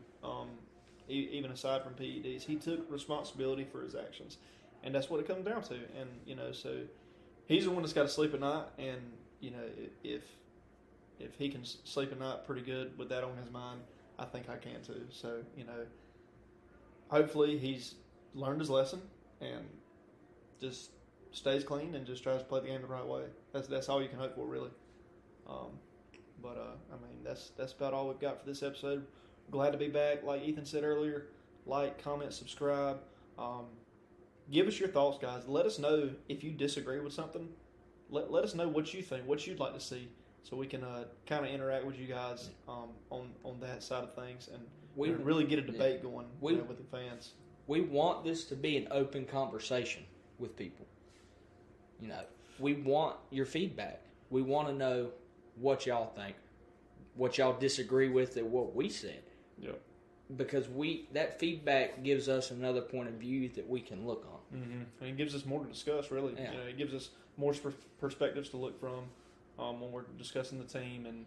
Even aside from PEDs, he took responsibility for his actions, and that's what it comes down to. And so he's the one that's got to sleep at night. And if he can sleep at night pretty good with that on his mind, I think I can too. So hopefully he's learned his lesson and just stays clean and just tries to play the game the right way. That's all you can hope for, really. That's about all we've got for this episode. Glad to be back. Like Ethan said earlier, like, comment, subscribe. Give us your thoughts, guys. Let us know if you disagree with something. Let us know what you think, what you'd like to see, so we can kind of interact with you guys on that side of things and really get a debate going with the fans. We want this to be an open conversation with people. We want your feedback. We want to know what y'all think, what y'all disagree with, and what we said. Yep. Because that feedback gives us another point of view that we can look on. Mm-hmm. And it gives us more to discuss, really. Yeah. It gives us more perspectives to look from when we're discussing the team and,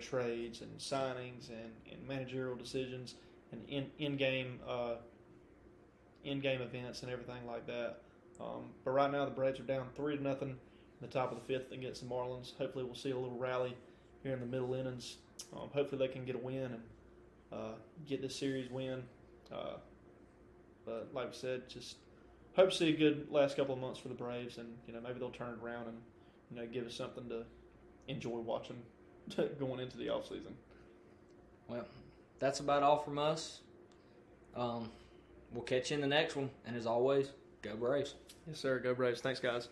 trades and signings and managerial decisions and in-game events and everything like that. But right now the Braves are down 3-0 in the top of the fifth against the Marlins. Hopefully we'll see a little rally here in the middle innings. Hopefully they can get a win and get this series win. But like we said, just hope to see a good last couple of months for the Braves, and maybe they'll turn it around and give us something to enjoy watching going into the off season. Well, that's about all from us. We'll catch you in the next one, and as always, go Braves. Yes, sir. Go Braves. Thanks, guys.